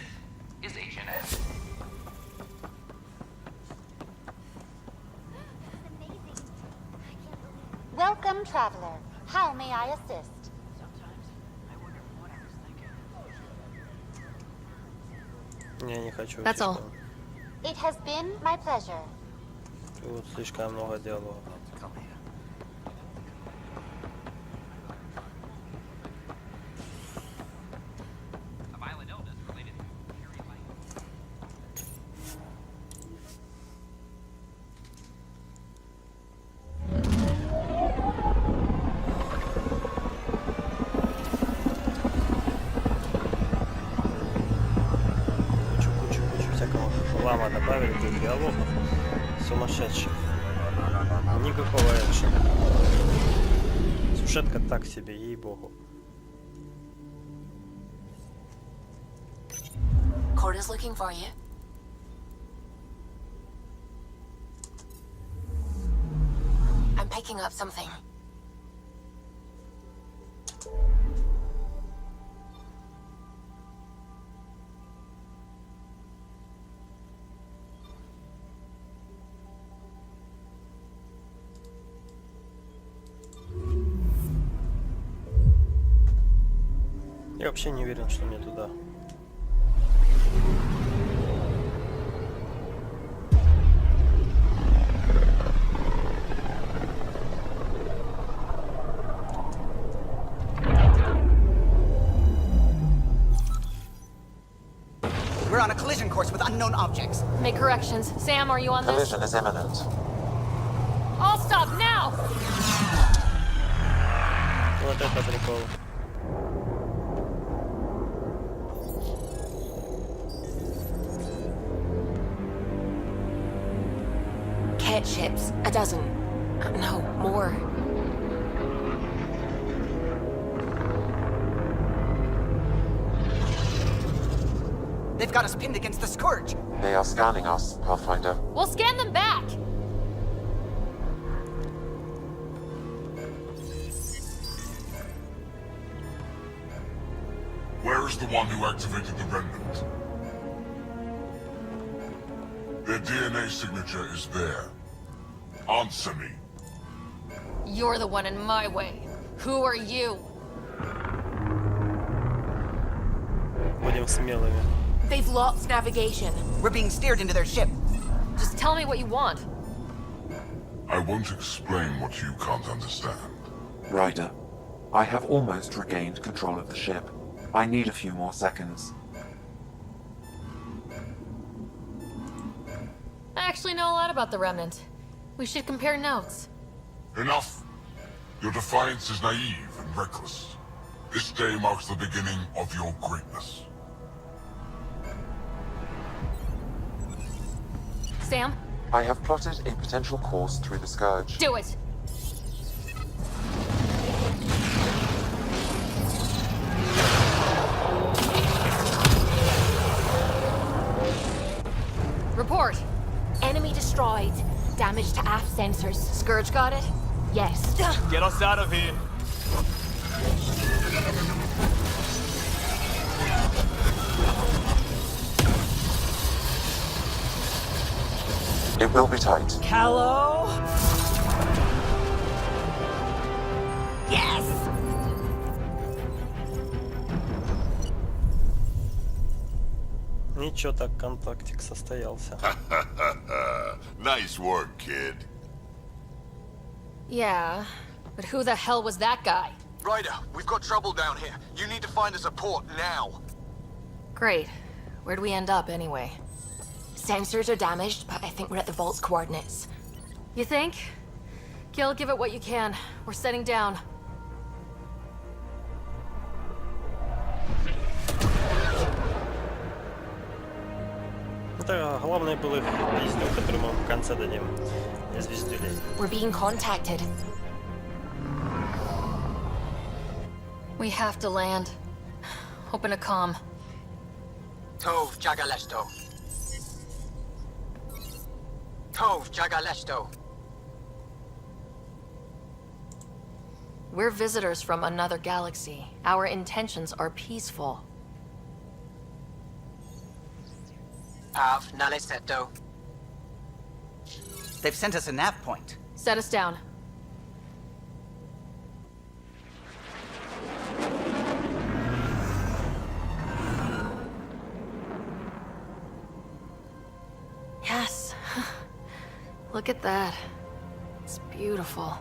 Speaker 10: is HNS.
Speaker 9: Welcome, traveler. How may I assist?
Speaker 1: Не хочу.
Speaker 5: That's all.
Speaker 9: It has been my pleasure.
Speaker 1: Тут слишком много диалогов. Кучу всякого лама добавили, тут диалогов сумасшедших. Никакого экшена. Сюжетка так себе, ей-богу.
Speaker 2: Corda's looking for you. I'm picking up something.
Speaker 1: Я вообще не уверен, что мне туда.
Speaker 4: We're on a collision course with unknown objects.
Speaker 5: Make corrections. Sam, are you on this?
Speaker 21: Collision is imminent.
Speaker 5: I'll stop now!
Speaker 1: Вот это прикол.
Speaker 2: Cat ships. A dozen. No, more.
Speaker 4: They've got us pinned against the Scourge.
Speaker 21: They are scanning us, Pathfinder.
Speaker 5: We'll scan them back!
Speaker 11: Where is the one who activated the remnant? Their DNA signature is there. Answer me.
Speaker 5: You're the one in my way. Who are you?
Speaker 1: Будем смелыми.
Speaker 2: They've lost navigation.
Speaker 4: We're being steered into their ship.
Speaker 5: Just tell me what you want.
Speaker 11: I won't explain what you can't understand.
Speaker 21: Ryder, I have almost regained control of the ship. I need a few more seconds.
Speaker 5: I actually know a lot about the Remnant. We should compare notes.
Speaker 11: Enough! Your defiance is naive and reckless. This day marks the beginning of your greatness.
Speaker 5: Sam?
Speaker 21: I have plotted a potential course through the Scourge.
Speaker 5: Do it! Report!
Speaker 6: Enemy destroyed. Damage to aft sensors.
Speaker 5: Scourge got it?
Speaker 6: Yes.
Speaker 3: Get us out of here.
Speaker 21: It will be tight.
Speaker 18: Callow? Yes!
Speaker 1: Ничего так, контактик состоялся.
Speaker 11: Nice work, kid.
Speaker 5: Yeah, but who the hell was that guy?
Speaker 12: Ryder, we've got trouble down here. You need to find us a port now.
Speaker 5: Great. Where'd we end up anyway?
Speaker 6: Sensors are damaged, but I think we're at the vault's coordinates.
Speaker 5: You think? Gil, give it what you can. We're setting down.
Speaker 1: Это главное было песню, которую мы в конце дадим для звездюлей.
Speaker 6: We're being contacted.
Speaker 5: We have to land. Open a comm.
Speaker 14: Tov Jagalesto. Tov Jagalesto.
Speaker 5: We're visitors from another galaxy. Our intentions are peaceful.
Speaker 14: Av Naleseto.
Speaker 4: They've sent us a nav point.
Speaker 5: Set us down. Yes. Look at that. It's beautiful.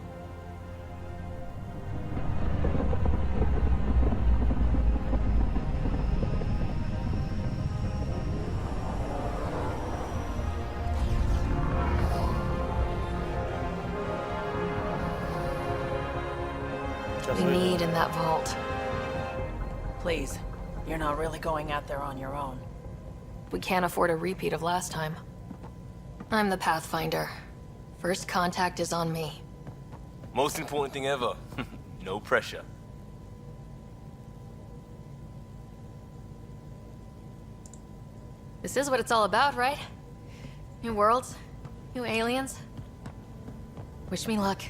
Speaker 5: We need in that vault.
Speaker 7: Please, you're not really going out there on your own.
Speaker 5: We can't afford a repeat of last time. I'm the Pathfinder. First contact is on me.
Speaker 3: Most important thing ever. No pressure.
Speaker 5: This is what it's all about, right? New worlds, new aliens. Wish me luck.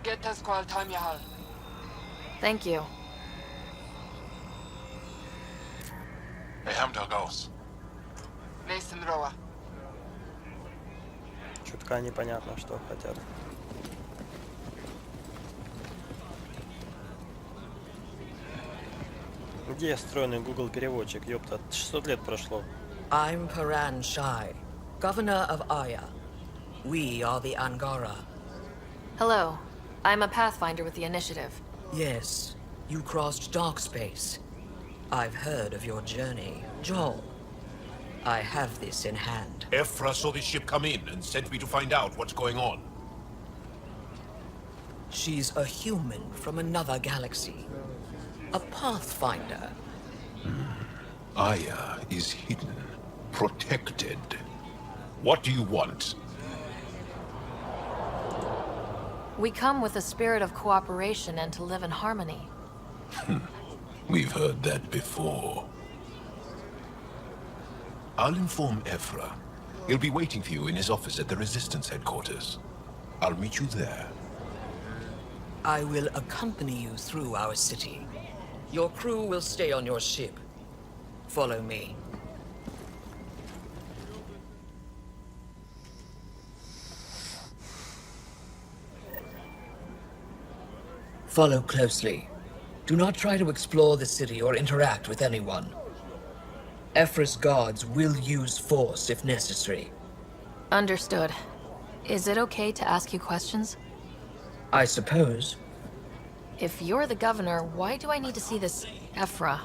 Speaker 14: Get us qual time yahal.
Speaker 5: Thank you.
Speaker 14: Mason Roa.
Speaker 1: Чутка непонятно, что хотят. Где встроенный Google переводчик? Ёпта, 600 лет прошло.
Speaker 23: I'm Paran Shai, governor of Aya. We are the Angara.
Speaker 5: Hello. I'm a Pathfinder with the Initiative.
Speaker 23: Yes, you crossed dark space. I've heard of your journey, Joel. I have this in hand.
Speaker 24: Ephra saw this ship come in and sent me to find out what's going on.
Speaker 23: She's a human from another galaxy. A Pathfinder.
Speaker 24: Aya is hidden, protected. What do you want?
Speaker 5: We come with a spirit of cooperation and to live in harmony.
Speaker 24: We've heard that before. I'll inform Ephra. He'll be waiting for you in his office at the Resistance headquarters. I'll meet you there.
Speaker 23: I will accompany you through our city. Your crew will stay on your ship. Follow me. Follow closely. Do not try to explore the city or interact with anyone. Ephra's guards will use force if necessary.
Speaker 5: Understood. Is it okay to ask you questions?
Speaker 23: I suppose.
Speaker 5: If you're the governor, why do I need to see this Ephra?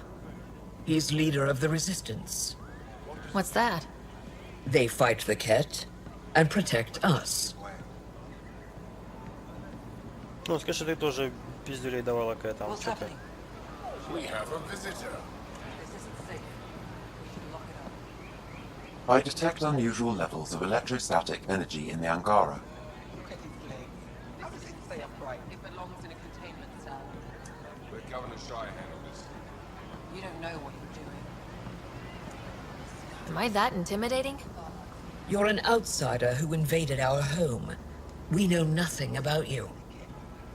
Speaker 23: He's leader of the resistance.
Speaker 5: What's that?
Speaker 23: They fight the Ket and protect us.
Speaker 1: Ну, скажи, ты тоже пиздюлей давала к этому.
Speaker 24: We have a visitor.
Speaker 21: I detect unusual levels of electrostatic energy in the Angara.
Speaker 15: How does it stay upright? It belongs in a containment cell.
Speaker 24: Let Governor Shire handle this.
Speaker 15: You don't know what you're doing.
Speaker 5: Am I that intimidating?
Speaker 23: You're an outsider who invaded our home. We know nothing about you.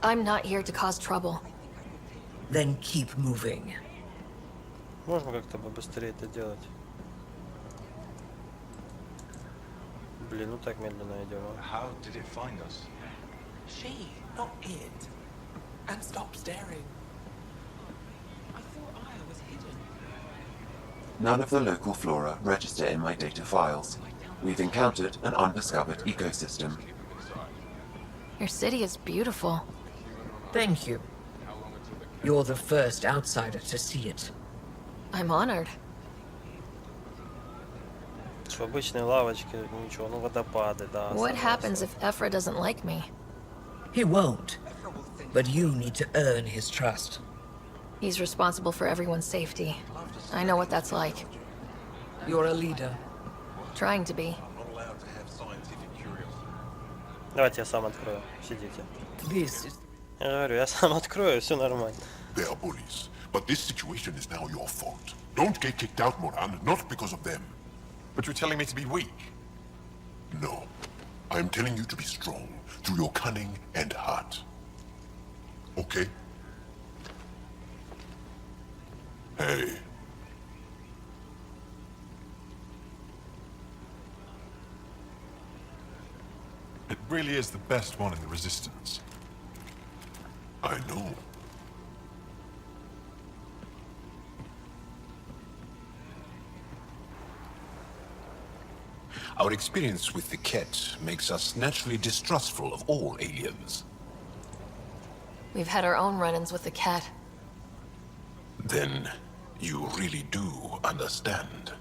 Speaker 5: I'm not here to cause trouble.
Speaker 23: Then keep moving.
Speaker 1: Можно как-то побыстрее это делать? Блин, ну так медленно идем.
Speaker 8: How did it find us?
Speaker 13: She, not it. And stop staring. I thought Aya was hidden.
Speaker 21: None of the local flora register in my data files. We've encountered an undiscovered ecosystem.
Speaker 5: Your city is beautiful.
Speaker 23: Thank you. You're the first outsider to see it.
Speaker 5: I'm honored.
Speaker 1: Что обычные лавочки, ничего, ну водопады, да.
Speaker 5: What happens if Ephra doesn't like me?
Speaker 23: He won't. But you need to earn his trust.
Speaker 5: He's responsible for everyone's safety. I know what that's like.
Speaker 23: You're a leader.
Speaker 5: Trying to be.
Speaker 1: Давайте я сам открою. Сидите.
Speaker 23: This is...
Speaker 1: Я говорю, я сам открою, все нормально.
Speaker 11: They are bullies, but this situation is now your fault. Don't get kicked out, Moran, not because of them.
Speaker 8: But you're telling me to be weak.
Speaker 11: No. I am telling you to be strong through your cunning and heart. Okay? Hey.
Speaker 8: It really is the best one in the Resistance.
Speaker 11: I know.
Speaker 24: Our experience with the Ket makes us naturally distrustful of all aliens.
Speaker 5: We've had our own run-ins with the cat.
Speaker 24: Then you really do understand.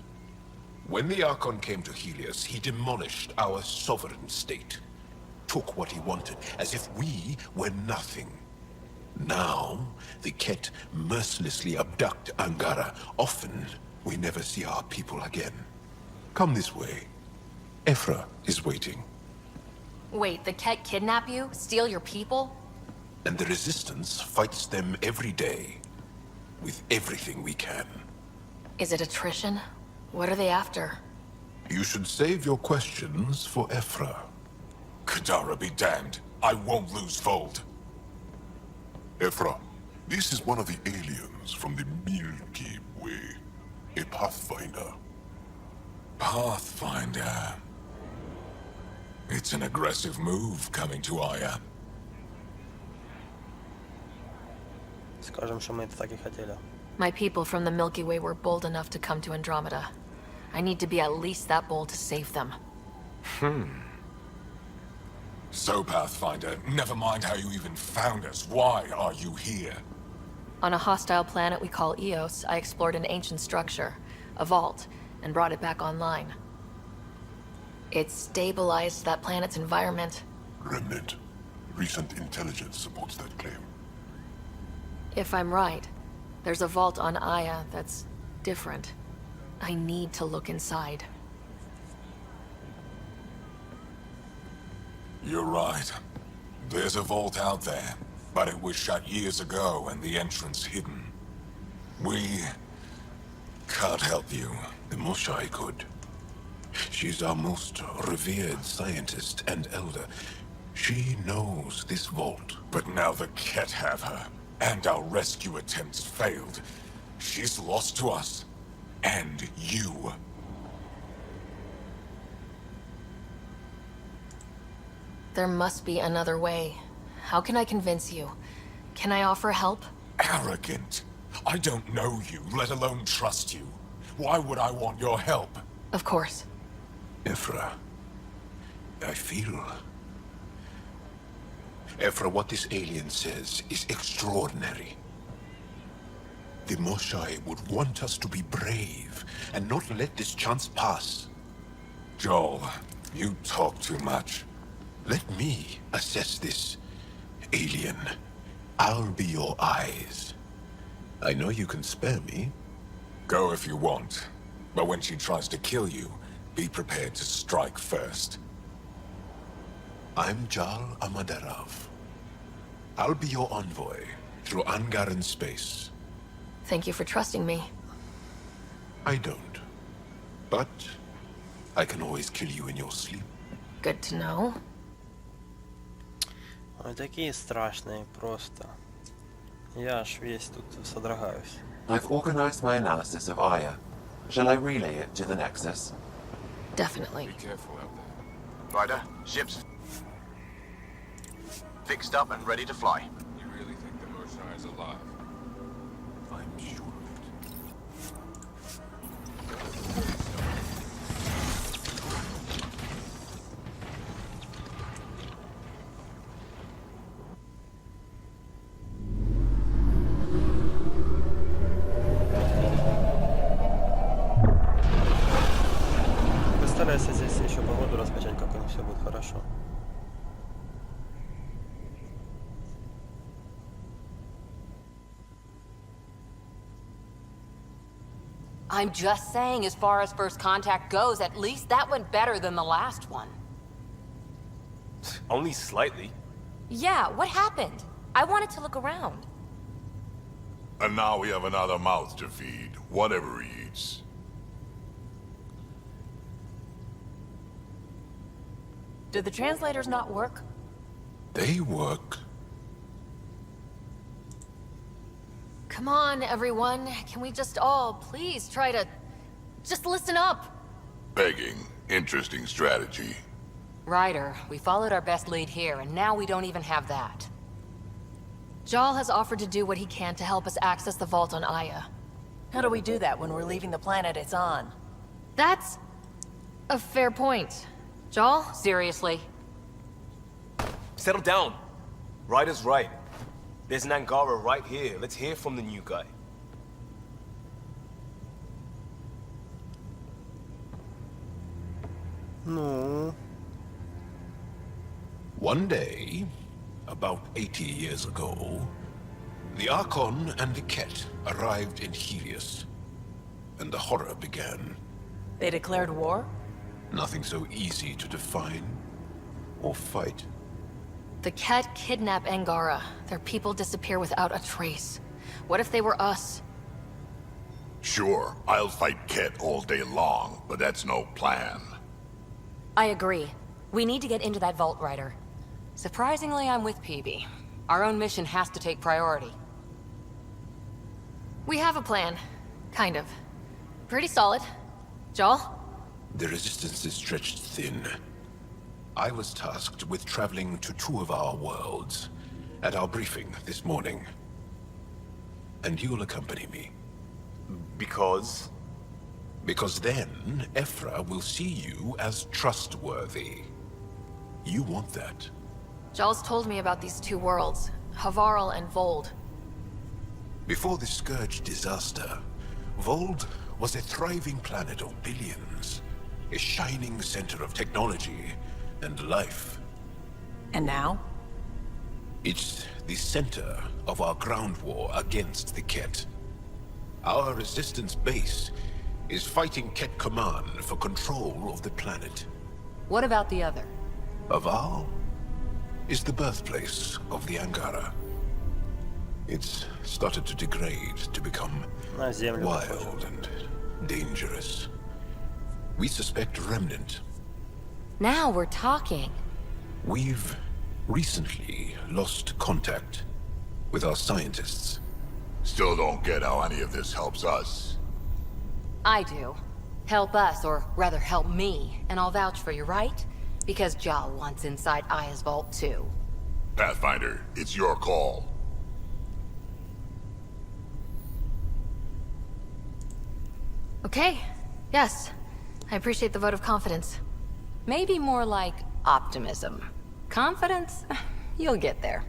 Speaker 24: When the Archon came to Helios, he demolished our sovereign state. Took what he wanted, as if we were nothing. Now, the Ket mercilessly abduct Angara. Often, we never see our people again. Come this way. Ephra is waiting.
Speaker 5: Wait, the cat kidnap you? Steal your people?
Speaker 24: And the Resistance fights them every day. With everything we can.
Speaker 5: Is it attrition? What are they after?
Speaker 24: You should save your questions for Ephra.
Speaker 11: Kadara be damned. I won't lose Fold. Ephra, this is one of the aliens from the Milky Way. A Pathfinder.
Speaker 24: Pathfinder. It's an aggressive move coming to Aya.
Speaker 1: Скажем, что мы это так и хотели.
Speaker 5: My people from the Milky Way were bold enough to come to Andromeda. I need to be at least that bold to save them.
Speaker 24: So, Pathfinder, never mind how you even found us. Why are you here?
Speaker 5: On a hostile planet we call Eos, I explored an ancient structure, a vault, and brought it back online. It stabilized that planet's environment.
Speaker 11: Remnant. Recent intelligence supports that claim.
Speaker 5: If I'm right, there's a vault on Aya that's different. I need to look inside.
Speaker 24: You're right. There's a vault out there, but it was shut years ago and the entrance hidden. We can't help you. The Moshai could. She's our most revered scientist and elder. She knows this vault. But now the Ket have her, and our rescue attempts failed. She's lost to us, and you.
Speaker 5: There must be another way. How can I convince you? Can I offer help?
Speaker 24: Arrogant. I don't know you, let alone trust you. Why would I want your help?
Speaker 5: Of course.
Speaker 12: Ephra, I feel... Ephra, what this alien says is extraordinary. The Moshai would want us to be brave and not let this chance pass.
Speaker 24: Joel, you talk too much.
Speaker 12: Let me assess this, alien. I'll be your eyes. I know you can spare me.
Speaker 24: Go if you want. But when she tries to kill you, be prepared to strike first.
Speaker 12: I'm Jal Amaderov. I'll be your envoy through Angaran space.
Speaker 5: Thank you for trusting me.
Speaker 12: I don't. But I can always kill you in your sleep.
Speaker 5: Good to know.
Speaker 1: Ой, такие страшные просто. Я аж весь тут содрогаюсь.
Speaker 21: I've organized my analysis of Aya. Shall I relay it to the Nexus?
Speaker 5: Definitely.
Speaker 8: Be careful out there. Ryder, ships fixed up and ready to fly.
Speaker 16: You really think the Moshai is alive?
Speaker 12: I'm sure of it.
Speaker 1: Постарайся здесь еще погоду раскачать, как у них все будет хорошо.
Speaker 2: I'm just saying, as far as first contact goes, at least that went better than the last one.
Speaker 3: Only slightly.
Speaker 6: Yeah, what happened? I wanted to look around.
Speaker 11: And now we have another mouth to feed, whatever he eats.
Speaker 7: Did the translators not work?
Speaker 12: They work.
Speaker 5: Come on, everyone. Can we just all please try to... just listen up?
Speaker 11: Begging. Interesting strategy.
Speaker 2: Ryder, we followed our best lead here, and now we don't even have that.
Speaker 5: Jal has offered to do what he can to help us access the vault on Aya.
Speaker 7: How do we do that when we're leaving the planet it's on?
Speaker 5: That's a fair point. Jal?
Speaker 2: Seriously?
Speaker 3: Settle down. Ryder's right. There's an Angara right here. Let's hear from the new guy.
Speaker 1: No.
Speaker 12: One day, about 80 years ago, the Archon and the Ket arrived in Helios, and the horror began.
Speaker 7: They declared war?
Speaker 12: Nothing so easy to define or fight.
Speaker 5: The Ket kidnap Angara. Their people disappear without a trace. What if they were us?
Speaker 11: Sure, I'll fight Ket all day long, but that's no plan.
Speaker 6: I agree. We need to get into that vault, Ryder.
Speaker 2: Surprisingly, I'm with PB. Our own mission has to take priority.
Speaker 5: We have a plan. Kind of. Pretty solid. Jal?
Speaker 12: The resistance is stretched thin. I was tasked with traveling to two of our worlds at our briefing this morning. And you'll accompany me.
Speaker 3: Because?
Speaker 12: Because then, Ephra will see you as trustworthy. You want that.
Speaker 5: Jal's told me about these two worlds, Havarl and Vold.
Speaker 12: Before the Scourge disaster, Vold was a thriving planet of billions. A shining center of technology and life.
Speaker 7: And now?
Speaker 12: It's the center of our ground war against the Ket. Our resistance base is fighting Ket Command for control of the planet.
Speaker 2: What about the other?
Speaker 12: Havarl is the birthplace of the Angara. It's started to degrade, to become wild and dangerous. We suspect a remnant.
Speaker 6: Now we're talking.
Speaker 12: We've recently lost contact with our scientists.
Speaker 11: Still don't get how any of this helps us.
Speaker 2: I do. Help us, or rather help me, and I'll vouch for you, right? Because Jal wants inside Aya's vault too.
Speaker 11: Pathfinder, it's your call.
Speaker 5: Okay. Yes. I appreciate the vote of confidence.
Speaker 2: Maybe more like optimism. Confidence? You'll get there.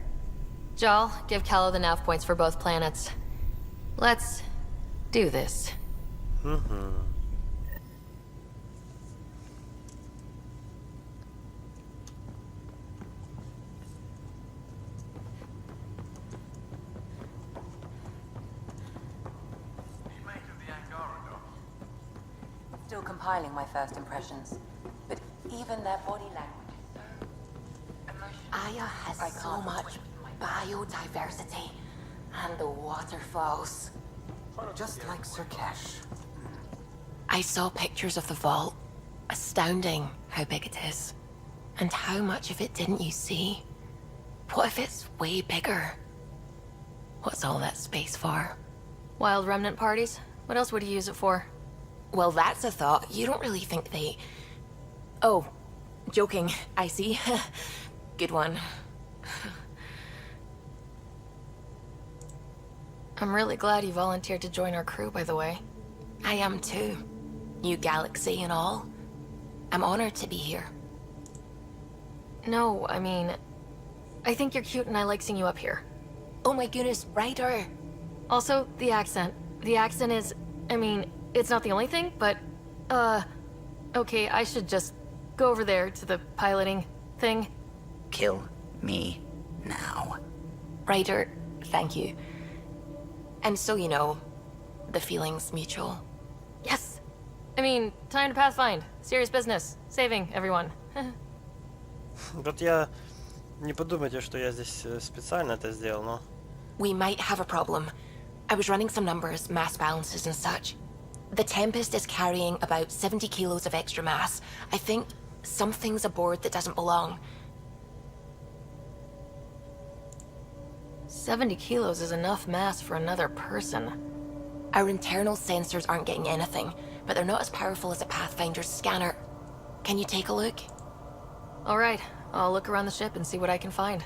Speaker 5: Jal, give Callow the nav points for both planets. Let's do this.
Speaker 7: Still compiling my first impressions, but even their body language is so emotional.
Speaker 2: Aya has so much biodiversity, and the waterfalls.
Speaker 12: Just like Sirkesh.
Speaker 2: I saw pictures of the vault. Astounding how big it is. And how much of it didn't you see? What if it's way bigger? What's all that space for?
Speaker 5: Wild remnant parties? What else would you use it for?
Speaker 2: Well, that's a thought. You don't really think they... Oh, joking. I see. Good one.
Speaker 5: I'm really glad you volunteered to join our crew, by the way.
Speaker 2: I am too. New galaxy and all. I'm honored to be here.
Speaker 5: No, I mean... I think you're cute and I like seeing you up here.
Speaker 2: Oh my goodness, Ryder!
Speaker 5: Also, the accent. The accent is... I mean, it's not the only thing, but... Okay, I should just go over there to the piloting thing.
Speaker 4: Kill me now.
Speaker 2: Ryder, thank you. And so you know, the feeling's mutual.
Speaker 5: Yes! I mean, time to pathfind. Serious business. Saving everyone.
Speaker 1: Вот я... Не подумайте, что я здесь специально это сделал, но...
Speaker 2: We might have a problem. I was running some numbers, mass balances and such. The Tempest is carrying about 70 kilos of extra mass. I think something's aboard that doesn't belong.
Speaker 5: 70 kilos is enough mass for another person.
Speaker 2: Our internal sensors aren't getting anything, but they're not as powerful as a Pathfinder's scanner. Can you take a look?
Speaker 5: All right, I'll look around the ship and see what I can find.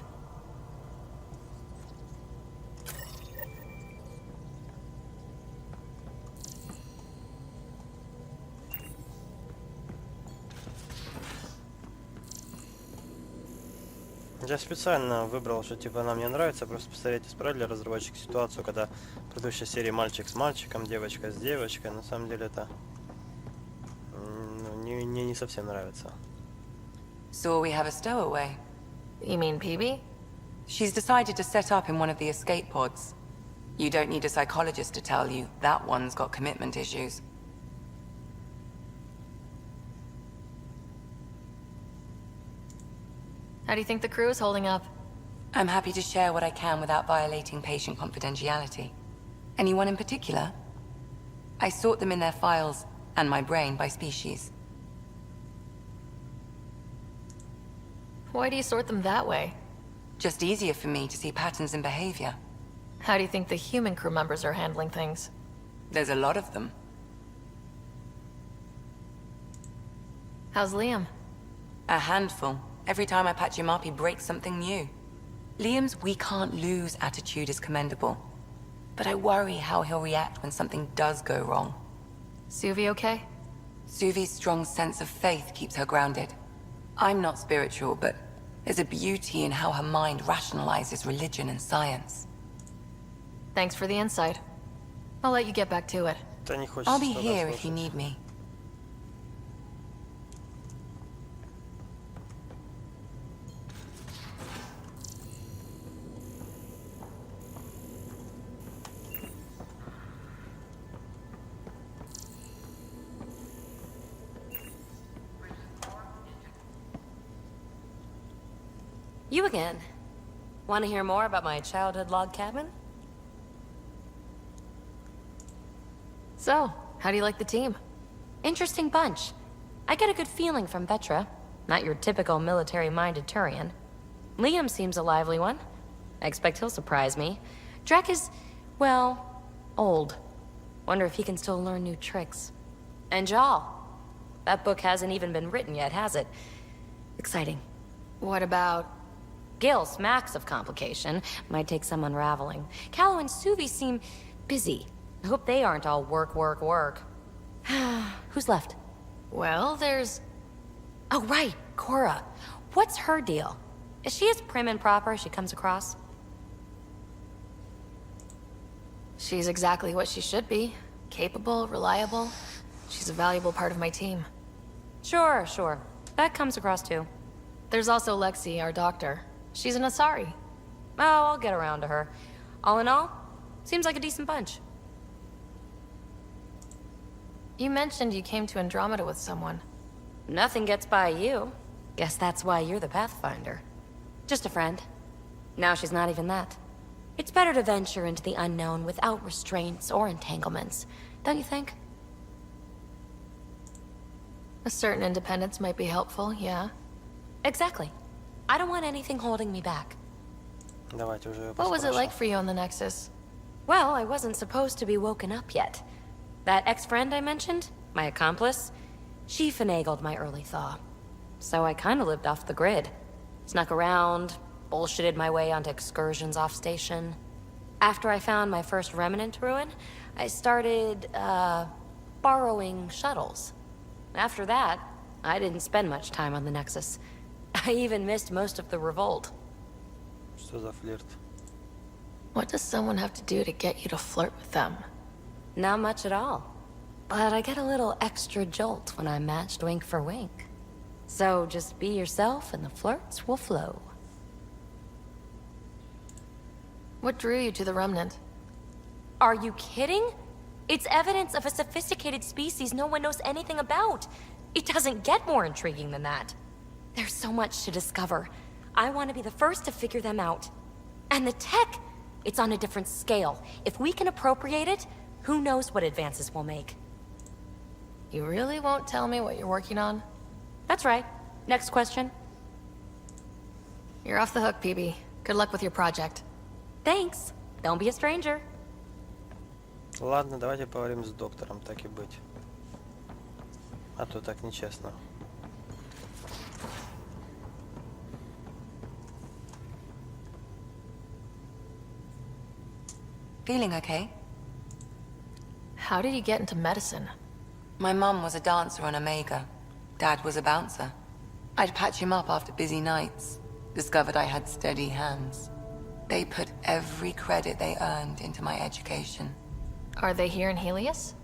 Speaker 1: Я специально выбрал, что типа она мне нравится, просто посмотреть, исправили разработчик ситуацию, когда в предыдущей серии мальчик с мальчиком, девочка с девочкой. На самом деле это мне не совсем нравится.
Speaker 7: So we have a stowaway.
Speaker 5: You mean PB?
Speaker 7: She's decided to set up in one of the escape pods. You don't need a psychologist to tell you that one's got commitment issues.
Speaker 5: How do you think the crew is holding up?
Speaker 7: I'm happy to share what I can without violating patient confidentiality. Anyone in particular? I sort them in their files and my brain by species.
Speaker 5: Why do you sort them that way?
Speaker 7: Just easier for me to see patterns in behavior.
Speaker 5: How do you think the human crew members are handling things?
Speaker 7: There's a lot of them.
Speaker 5: How's Liam?
Speaker 7: A handful. Every time I patch him up, he breaks something new. Liam's we can't lose attitude is commendable. But I worry how he'll react when something does go wrong.
Speaker 5: Suvi okay?
Speaker 7: Suvi's strong sense of faith keeps her grounded. I'm not spiritual, but there's a beauty in how her mind rationalizes religion and science.
Speaker 5: Thanks for the insight. I'll let you get back to it.
Speaker 7: I'll be here if you need me.
Speaker 6: You again. Want to hear more about my childhood log cabin?
Speaker 5: So, how do you like the team?
Speaker 6: Interesting bunch. I get a good feeling from Vetra. Not your typical military-minded Turian. Liam seems a lively one. I expect he'll surprise me. Drek is, well, old. Wonder if he can still learn new tricks. And Jal. That book hasn't even been written yet, has it? Exciting.
Speaker 5: What about...
Speaker 6: Gil smacks of complication. Might take some unraveling. Callow and Suvi seem busy. I hope they aren't all work, work, work. Who's left?
Speaker 5: Well, there's...
Speaker 6: Oh, right, Cora. What's her deal? Is she as prim and proper as she comes across?
Speaker 5: She's exactly what she should be. Capable, reliable. She's a valuable part of my team.
Speaker 6: Sure. That comes across too.
Speaker 5: There's also Lexi, our doctor. She's an Asari.
Speaker 6: Oh, I'll get around to her. All in all, seems like a decent bunch.
Speaker 5: You mentioned you came to Andromeda with someone.
Speaker 6: Nothing gets by you. Guess that's why you're the Pathfinder. Just a friend. Now she's not even that. It's better to venture into the unknown without restraints or entanglements, don't you think?
Speaker 5: A certain independence might be helpful, yeah.
Speaker 6: Exactly. I don't want anything holding me back.
Speaker 5: What was it like for you on the Nexus?
Speaker 6: Well, I wasn't supposed to be woken up yet. That ex-friend I mentioned, my accomplice, she finagled my early thaw. So I kind of lived off the grid. Snuck around, bullshitted my way onto excursions off station. After I found my first remnant ruin, I started, borrowing shuttles. After that, I didn't spend much time on the Nexus. I even missed most of the revolt.
Speaker 1: Что за флирт?
Speaker 5: What does someone have to do to get you to flirt with them?
Speaker 6: Not much at all. But I get a little extra jolt when I'm matched wink for wink. So just be yourself and the flirts will flow.
Speaker 5: What drew you to the Remnant?
Speaker 6: Are you kidding? It's evidence of a sophisticated species no one knows anything about. It doesn't get more intriguing than that. There's so much to discover. I want to be the first to figure them out. And the tech, it's on a different scale. If we can appropriate it, who knows what advances we'll make.
Speaker 5: You really won't tell me what you're working on?
Speaker 6: That's right. Next question.
Speaker 5: You're off the hook, PB. Good luck with your project.
Speaker 6: Thanks. Don't be a stranger.
Speaker 1: Ладно, давайте поговорим с доктором, так и быть. А то так нечестно.
Speaker 7: Feeling okay?
Speaker 5: How did you get into medicine?
Speaker 7: My mum was a dancer on Omega. Dad was a bouncer. I'd patch him up after busy nights. Discovered I had steady hands. They put every credit they earned into my education.
Speaker 5: Are they here in Helios?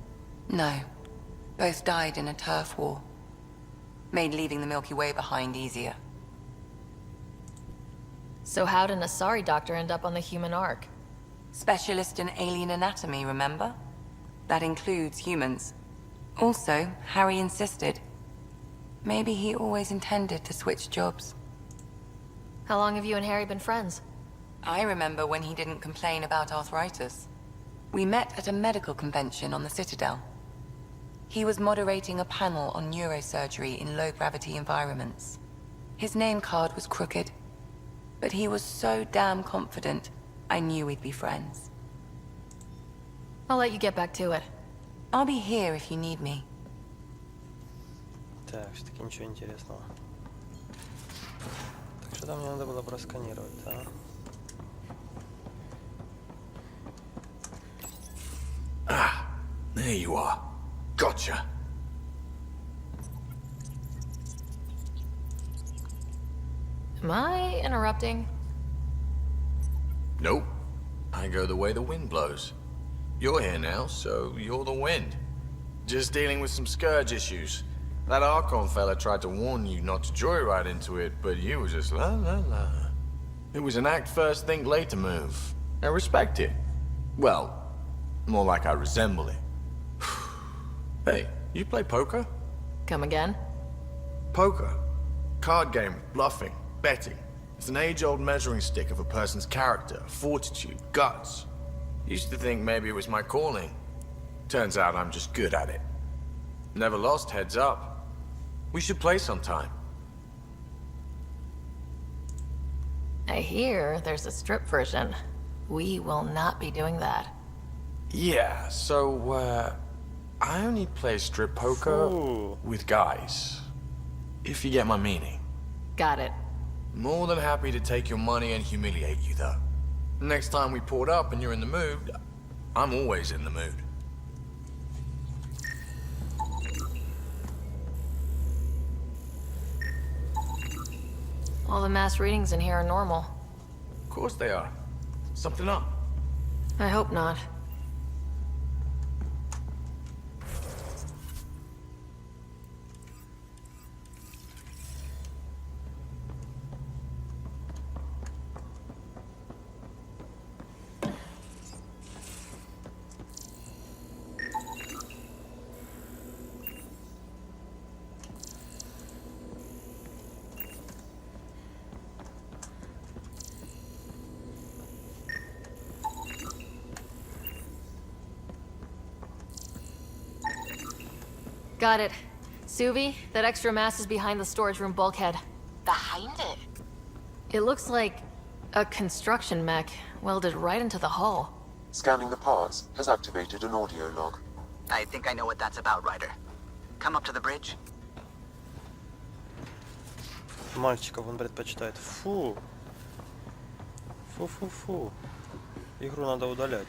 Speaker 7: No. Both died in a turf war. Made leaving the Milky Way behind easier.
Speaker 5: So how'd an Asari doctor end up on the human ark?
Speaker 7: Specialist in alien anatomy, remember? That includes humans. Also, Harry insisted. Maybe he always intended to switch jobs.
Speaker 5: How long have you and Harry been friends?
Speaker 7: I remember when he didn't complain about arthritis. We met at a medical convention on the Citadel. He was moderating a panel on neurosurgery in low-gravity environments. His name card was crooked, but he was so damn confident, I knew we'd be friends.
Speaker 5: I'll let you get back to it.
Speaker 7: I'll be here if you need me.
Speaker 1: Так, все-таки ничего интересного. Так что там мне надо было просканировать, да?
Speaker 12: Ah, there you are. Gotcha.
Speaker 5: Am I interrupting?
Speaker 17: Nope. I go the way the wind blows. You're here now, so you're the wind. Just dealing with some scourge issues. That Archon fella tried to warn you not to joyride into it, but you were just la la la. It was an act first, think later move. I respect it. Well, more like I resemble it. Hey, you play poker?
Speaker 5: Come again?
Speaker 17: Poker. Card game with bluffing, betting. It's an age-old measuring stick of a person's character, fortitude, guts. Used to think maybe it was my calling. Turns out I'm just good at it. Never lost heads up. We should play sometime.
Speaker 5: I hear there's a strip version. We will not be doing that.
Speaker 17: Yeah, so, I only play strip poker with guys. If you get my meaning.
Speaker 5: Got it.
Speaker 17: More than happy to take your money and humiliate you, though. Next time we port up and you're in the mood, I'm always in the mood.
Speaker 5: All the mass readings in here are normal.
Speaker 17: Of course they are. Something up.
Speaker 5: I hope not. Got it. Suvi, that extra mass is behind the storage room bulkhead.
Speaker 2: Behind it?
Speaker 5: It looks like a construction mech welded right into the hull.
Speaker 21: Scanning the parts has activated an audio log.
Speaker 4: I think I know what that's about, Ryder. Come up to the bridge.
Speaker 1: Мальчиков он предпочитает. Фу. Фу-фу-фу. Игру надо удалять.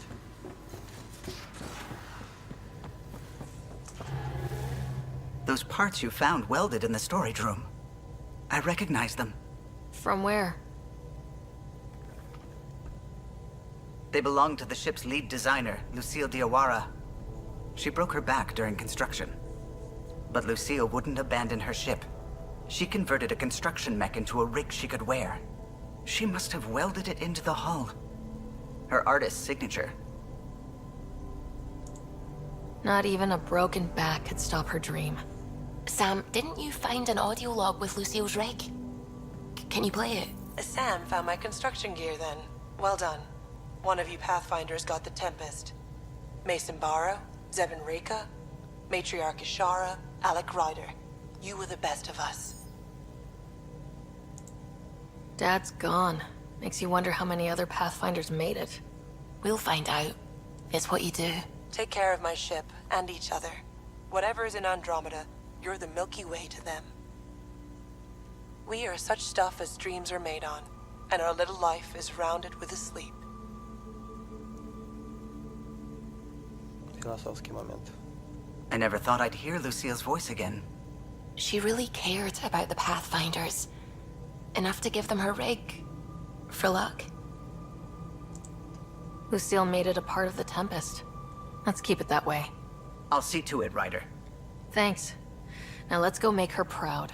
Speaker 4: Those parts you found welded in the storage room. I recognize them.
Speaker 5: From where?
Speaker 4: They belong to the ship's lead designer, Lucille Diawara. She broke her back during construction. But Lucille wouldn't abandon her ship. She converted a construction mech into a rig she could wear. She must have welded it into the hull. Her artist's signature.
Speaker 5: Not even a broken back could stop her dream.
Speaker 2: Sam, didn't you find an audio log with Lucille's rig? Can you play it?
Speaker 10: Sam found my construction gear then. Well done. One of you Pathfinders got the Tempest. Mason Barrow, Zevin Reka, Matriarch Ishara, Alec Ryder. You were the best of us.
Speaker 5: Dad's gone. Makes you wonder how many other Pathfinders made it.
Speaker 2: We'll find out. It's what you do.
Speaker 10: Take care of my ship and each other. Whatever is in Andromeda, you're the Milky Way to them. We are such stuff as dreams are made on, and our little life is rounded with a sleep.
Speaker 1: Философский момент.
Speaker 4: I never thought I'd hear Lucille's voice again.
Speaker 2: She really cared about the Pathfinders. Enough to give them her rig. For luck.
Speaker 5: Lucille made it a part of the Tempest. Let's keep it that way.
Speaker 4: I'll see to it, Ryder.
Speaker 5: Thanks. Now let's go make her proud.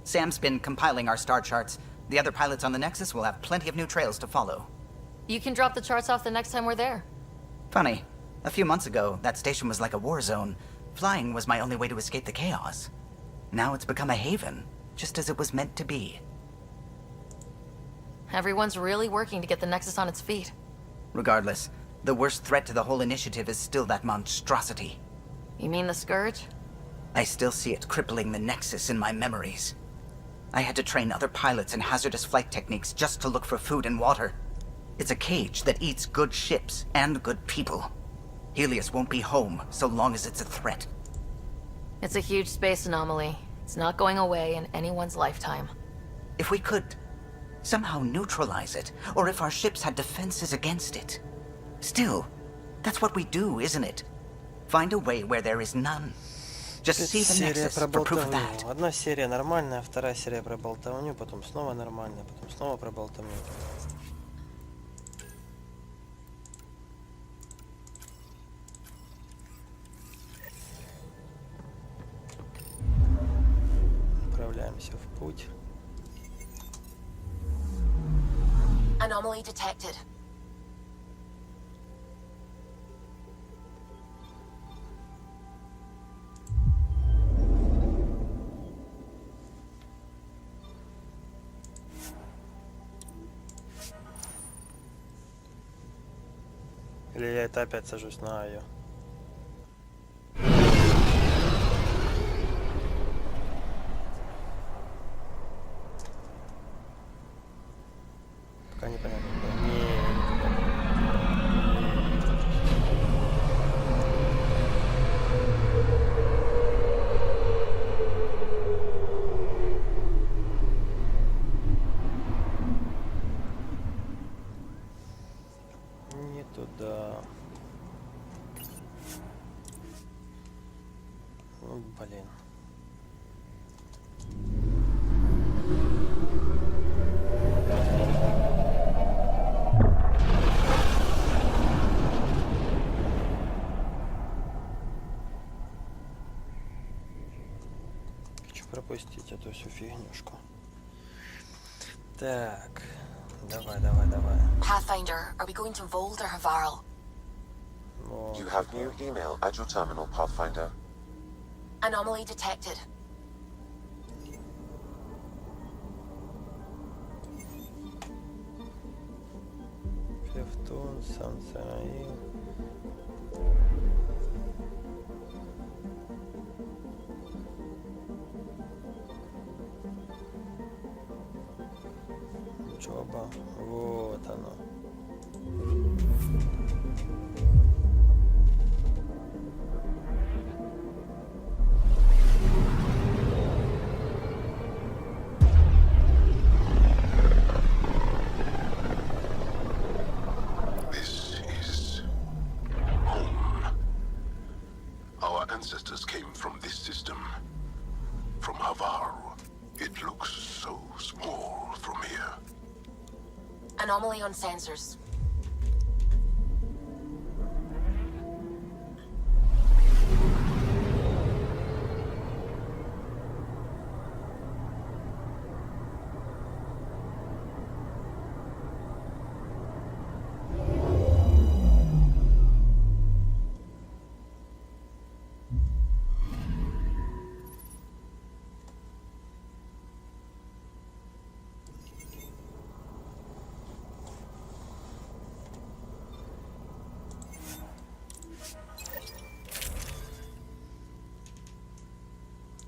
Speaker 4: Sam's been compiling our star charts. The other pilots on the Nexus will have plenty of new trails to follow.
Speaker 5: You can drop the charts off the next time we're there.
Speaker 4: Funny. A few months ago, that station was like a war zone. Flying was my only way to escape the chaos. Now it's become a haven, just as it was meant to be.
Speaker 5: Everyone's really working to get the Nexus on its feet.
Speaker 4: Regardless, the worst threat to the whole initiative is still that monstrosity.
Speaker 5: You mean the Scourge?
Speaker 4: I still see it crippling the Nexus in my memories. I had to train other pilots in hazardous flight techniques just to look for food and water. It's a cage that eats good ships and good people. Helios won't be home so long as it's a threat.
Speaker 5: It's a huge space anomaly. It's not going away in anyone's lifetime.
Speaker 4: If we could somehow neutralize it, or if our ships had defenses against it. Still, that's what we do, isn't it? Find a way where there is none. Just see the Nexus for proof of that.
Speaker 1: Одна серия нормальная, вторая серия про болтовню, потом снова нормальная, потом снова про болтовню. Отправляемся в путь.
Speaker 2: Anomaly detected.
Speaker 1: Или я это опять сажусь на ее. Пока непонятно. Не туда. Ну, блин. Хочу пропустить эту всю фигнюшку. Так, давай.
Speaker 2: Pathfinder, are we going to Vold or Havarl?
Speaker 21: You have new email at your terminal, Pathfinder.
Speaker 2: Anomaly detected.
Speaker 1: Фифтун, Сансараил. Учеба. Вот оно.
Speaker 9: This is home. Our ancestors came from this system, from Havar. It looks so small from here.
Speaker 2: Anomaly on sensors.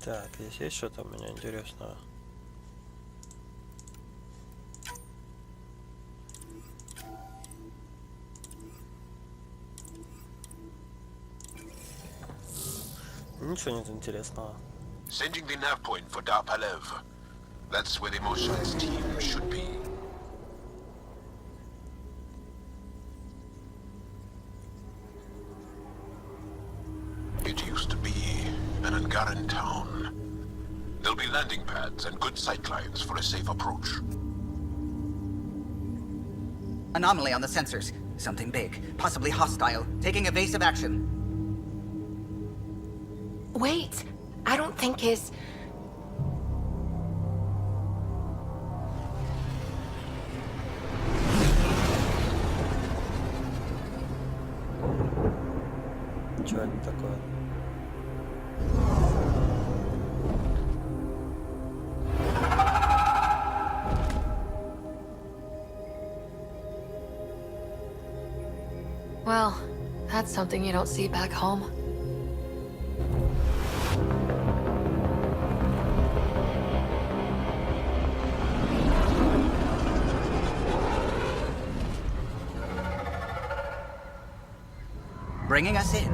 Speaker 1: Так, здесь есть что-то у меня интересного? Ничего нет интересного.
Speaker 9: Sending the nav point for Darpalev. That's where the Mosha's team should be. It used to be an Angaran town. There'll be landing pads and good sightlines for a safe approach.
Speaker 4: Anomaly on the sensors. Something big, possibly hostile, taking evasive action.
Speaker 2: Wait, I don't think his...
Speaker 1: Что это такое?
Speaker 5: Well, that's something you don't see back home.
Speaker 4: Bringing us in.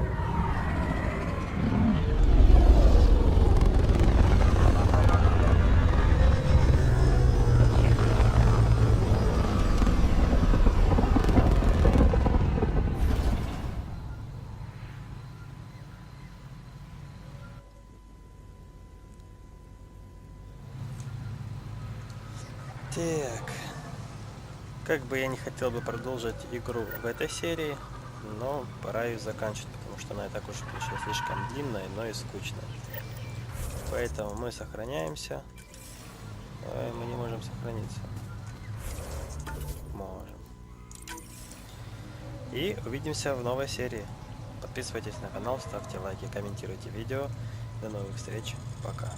Speaker 1: Так, как бы я не хотел бы продолжить игру в этой серии, но пора ее заканчивать, потому что она и так уж вышла слишком длинная, но и скучная. Поэтому мы сохраняемся. Мы не можем сохраниться. Можем. И увидимся в новой серии. Подписывайтесь на канал, ставьте лайки, комментируйте видео. До новых встреч. Пока.